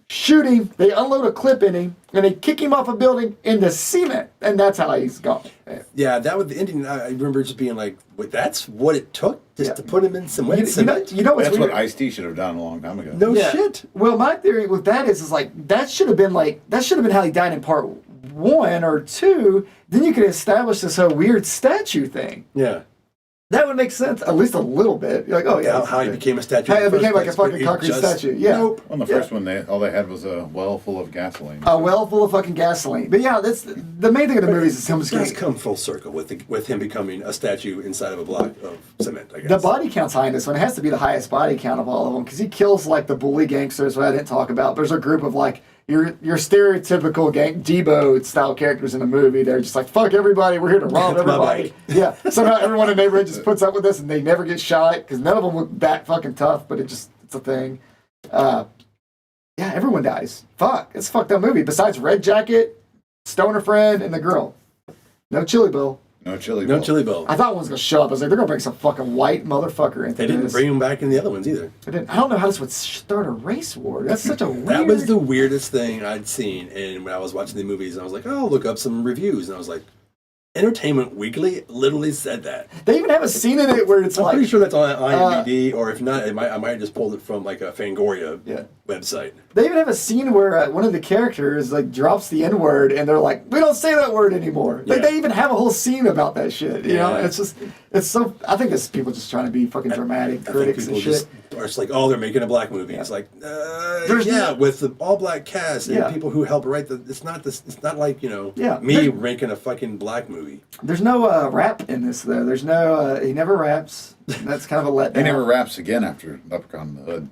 shoot him. They unload a clip in him, and they kick him off a building into cement. And that's how he's gone. Yeah, that was the ending. I remember just being like, wait, that's what it took just to put him in some way. You know what's that's weird? what Ice-T should have done a long time ago. No shit. Well, my theory with that is like that should have been how he died in part 1 or 2. Then you could establish this whole weird statue thing. Yeah. That would make sense, at least a little bit. You're like, oh yeah. How he became a statue. How it became like a fucking concrete statue. Yeah. Nope. On the first one, all they had was a well full of gasoline. A well full of fucking gasoline. But yeah, that's the main thing of the movies is him just getting... It does come full circle with him becoming a statue inside of a block of cement, I guess. The body count's high in this one. It has to be the highest body count of all of them because he kills like the bully gangsters, what I didn't talk about. There's a group of like your stereotypical gang Debo style characters in the movie. They're just like, fuck everybody, we're here to rob everybody. Yeah. Somehow everyone in the neighborhood just puts up with this and they never get shot because none of them look that fucking tough, but it's a thing. Yeah, everyone dies. Fuck. It's a fucked up movie. Besides Red Jacket, Stoner Friend, and the girl. No Chili Bill. No Chili Bill. I thought one was going to show up. I was like, they're going to bring some fucking white motherfucker into this. They didn't bring him back in the other ones either. I don't know how this would start a race war. That's such a weird... That was the weirdest thing I'd seen. And when I was watching the movies, I was like, oh, I'll look up some reviews. And I was like, Entertainment Weekly literally said that. They even have a scene in it where it's I'm pretty sure that's on IMDb, or if not, I might have just pulled it from like a Fangoria website. They even have a scene where one of the characters like drops the N-word, and they're like, "We don't say that word anymore." Like they even have a whole scene about that shit. You know, it's so. I think it's people just trying to be fucking dramatic critics and shit. Or it's like, oh, they're making a black movie. It's like, with the all black cast and people who help write the. It's not like me making a fucking black movie. There's no rap in this though. There's no. He never raps. That's kind of a letdown. He never raps again after Leprechaun in the Hood.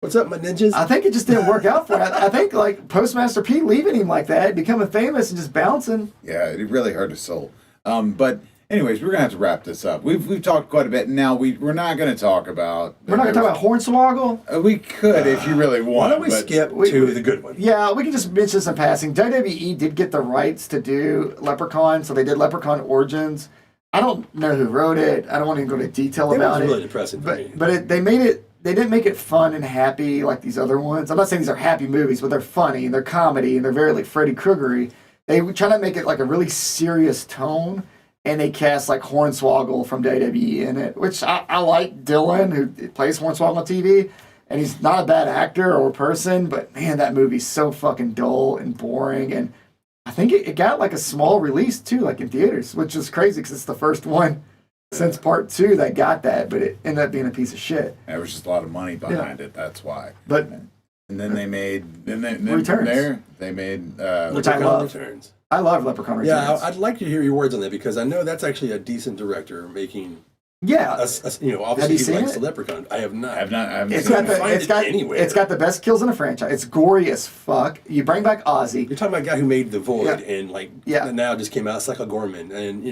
What's up, my ninjas? I think it just didn't work out for him. I think like Postmaster Pete leaving him like that, becoming famous and just bouncing. Yeah, it really hurt his soul. But anyways, we're gonna have to wrap this up. We've talked quite a bit. Now we're not gonna talk about. We're not gonna talk about Hornswoggle. We could if you really want. Why don't we skip to the good one? Yeah, we can just mention this in passing. WWE did get the rights to do Leprechaun, so they did Leprechaun Origins. I don't know who wrote it. I don't want to go into detail about it. It was really depressing for me. But they made it. They didn't make it fun and happy like these other ones. I'm not saying these are happy movies, but they're funny and they're comedy and they're very like Freddy Krueger-y. They try to make it like a really serious tone, and they cast like Hornswoggle from WWE in it, which I like Dylan, who plays Hornswoggle on TV, and he's not a bad actor or person, but man, that movie's so fucking dull and boring, and I think it got like a small release too, like in theaters, which is crazy because it's the first one since part 2 that got that, but it ended up being a piece of shit. There was just a lot of money behind it. That's why. But and then they made Returns. They made Leprechaun Returns. I love Leprechaun Returns. Yeah, I'd like to hear your words on that because I know that's actually a decent director making. Yeah, obviously he likes the Leprechaun. I have not. I haven't seen it. It's got the best kills in the franchise. It's gory as fuck. You bring back Ozzy. You're talking about a guy who made The Void and now just came out Cycle Gorman and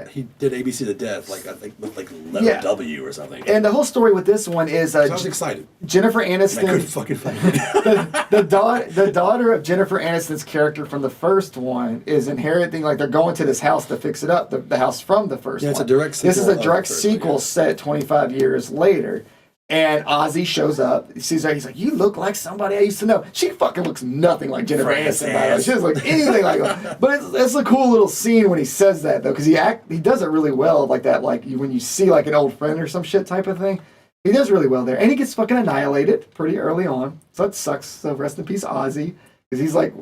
he did ABC to Death I think with letter W or something. And the whole story with this one is so I was excited. Jennifer Aniston. And I couldn't fucking find it. the daughter of Jennifer Aniston's character from the first one is inheriting they're going to this house to fix it up. The house from the first one. It's a direct sequel. This is a direct sequel. Set 25 years later, and Ozzy shows up. He sees her. He's like, "You look like somebody I used to know." She fucking looks nothing like Jennifer Aniston. By the way. She doesn't look anything like her. But it's a cool little scene when he says that though, because he does it really well, like that, when you see like an old friend or some shit type of thing. He does really well there, and he gets fucking annihilated pretty early on. So it sucks. So rest in peace, Ozzy, because he's like.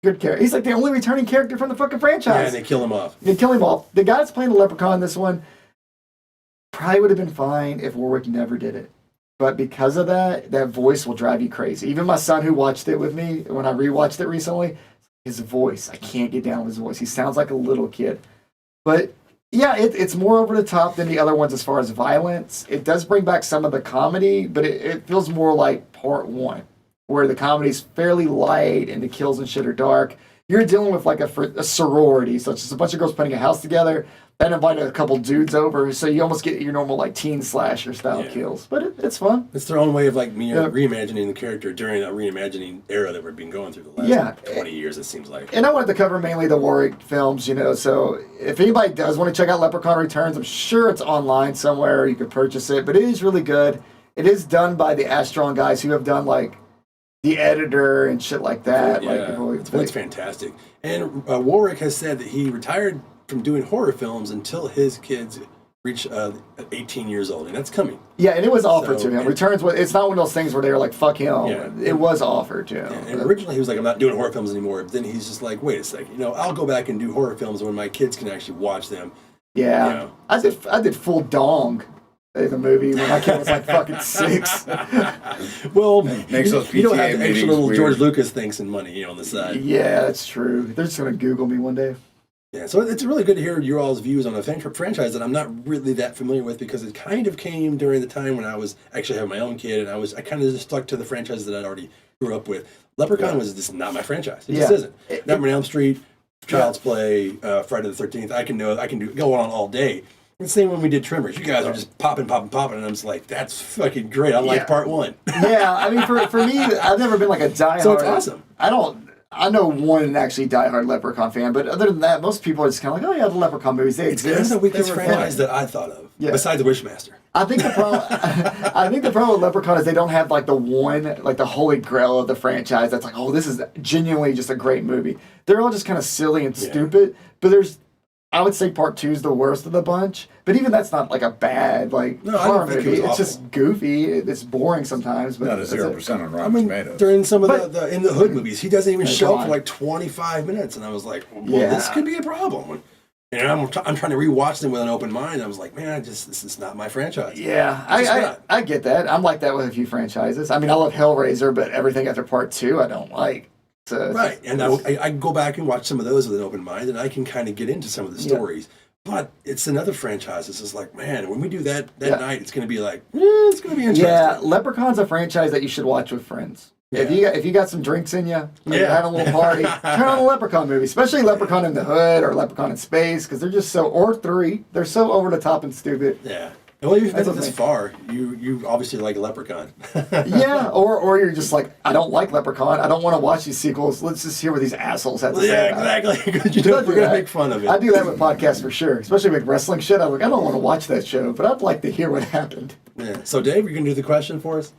Good character. He's like the only returning character from the fucking franchise. Yeah, and they kill him off. The guy that's playing the Leprechaun in this one probably would have been fine if Warwick never did it. But because of that voice will drive you crazy. Even my son who watched it with me, when I rewatched it recently, his voice, I can't get down with his voice. He sounds like a little kid. But yeah, it's more over the top than the other ones as far as violence. It does bring back some of the comedy, but it feels more like part 1, where the comedy's fairly light and the kills and shit are dark. You're dealing with like a sorority, so it's just a bunch of girls putting a house together and invited a couple dudes over, so you almost get your normal like teen slasher style kills. But it's fun. It's their own way of reimagining the character during a reimagining era that we've been going through the last 20 years, it seems like. And I wanted to cover mainly the Warwick films, so if anybody does want to check out Leprechaun Returns, I'm sure it's online somewhere, you could purchase it, but it is really good. It is done by the Astron guys who have done like The Editor and shit like that. Yeah, it's fantastic. And Warwick has said that he retired from doing horror films until his kids reach 18 years old, and that's coming. Yeah, and it was offered to him. Returns, it's not one of those things where they were like, fuck him. Yeah, it was offered to him. And originally he was like, I'm not doing horror films anymore. But then he's just like, wait a second, I'll go back and do horror films when my kids can actually watch them. Yeah. You know, I did full dong in the movie when my kid was like fucking 6. well, Makes those you don't have PTA the extra meetings little weird. George Lucas thanks and money, on the side. Yeah, that's true. They're just gonna Google me one day. Yeah, so it's really good to hear your all's views on a franchise that I'm not really that familiar with, because it kind of came during the time when I was actually having my own kid, and I kind of just stuck to the franchises that I'd already grew up with. Leprechaun was just not my franchise. It just isn't. Nightmare on Elm Street, Child's Play, Friday the 13th. I can go on all day. And same when we did Tremors. You guys are just popping, and I'm just like, that's fucking great. I like part 1. Yeah, I mean, for me, I've never been like a diehard. So it's awesome. I know one actually diehard Leprechaun fan, but other than that, most people are just kind of like, oh yeah, the Leprechaun movies, they exist. It's kind of the weakest They were franchise fun. that I thought of, Yeah. besides the Wishmaster. I think the problem with Leprechaun is they don't have like the holy grail of the franchise that's like, oh, this is genuinely just a great movie. They're all just kind of silly and stupid, but I would say part 2 is the worst of the bunch, but even that's not like a bad horror movie. It's just goofy. It's boring sometimes. But Not a 0% on Rotten Tomatoes. During some of the In the Hood movies, he doesn't even show up on. for like 25 minutes, and I was like, well, this could be a problem. And I'm trying to rewatch them with an open mind. I was like, man, this is not my franchise. Yeah, I get that. I'm like that with a few franchises. I mean, I love Hellraiser, but everything after part 2 I don't like. So Right, and I go back and watch some of those with an open mind, and I can kind of get into some of the stories. But it's another franchise. It's just like, man, when we do that night, it's going to be like, it's going to be interesting. Yeah, Leprechaun's a franchise that you should watch with friends. Yeah. If you got some drinks in you, you're having a little party, turn on a Leprechaun movie, especially Leprechaun in the Hood or Leprechaun in Space, because they're just or 3. They're so over the top and stupid. Yeah. Well, you've been this far. You obviously like Leprechaun. Yeah, or you're just like, I don't like Leprechaun. I don't want to watch these sequels. Let's just hear what these assholes have to say. Yeah, exactly. Because we're going to make fun of it. I do that with podcasts for sure, especially with wrestling shit. I'm like, I don't want to watch that show, but I'd like to hear what happened. Yeah. So, Dave, you're going to do the question for us?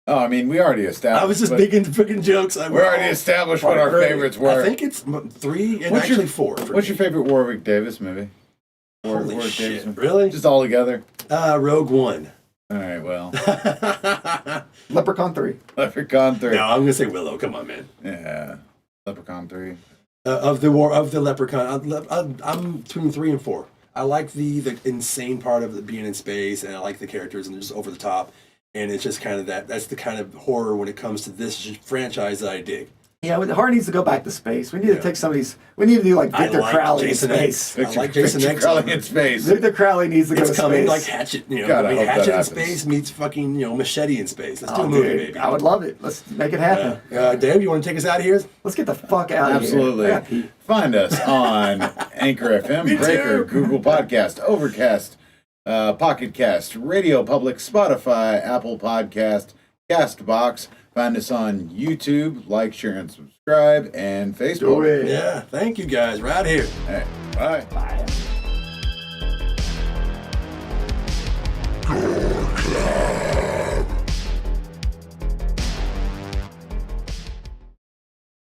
Oh, I mean, we already established. I was just making freaking jokes. We already established what our favorites were. I think it's 3 and actually 4. What's your favorite Warwick Davis movie? Holy shit, really? Just all together? Rogue One. All right, well. Leprechaun 3. Leprechaun 3. No, I'm going to say Willow. Come on, man. Yeah. Leprechaun 3. Of the Leprechaun, I'm between 3 and 4. I like the insane part of it being in space, and I like the characters, and they're just over the top. And it's just kind of that's the kind of horror when it comes to this franchise that I dig. Yeah, horror needs to go back to space. We need to take some of these. We need to do like Victor Crowley in space. I like Jason X. Crowley in space. Victor Crowley needs to go to space. It's coming like Hatchet. Hatchet in space meets fucking Machete in space. Let's do a movie, baby. I would love it. Let's make it happen. Dave, you want to take us out of here? Let's get the fuck out of here. Absolutely. Find us on Anchor FM, Breaker, Google Podcast, Overcast, Pocket Cast, Radio Public, Spotify, Apple Podcast, Castbox. Find us on YouTube, like, share, and subscribe, and Facebook. Do it. Yeah, thank you guys. Right here. All right, bye. Bye.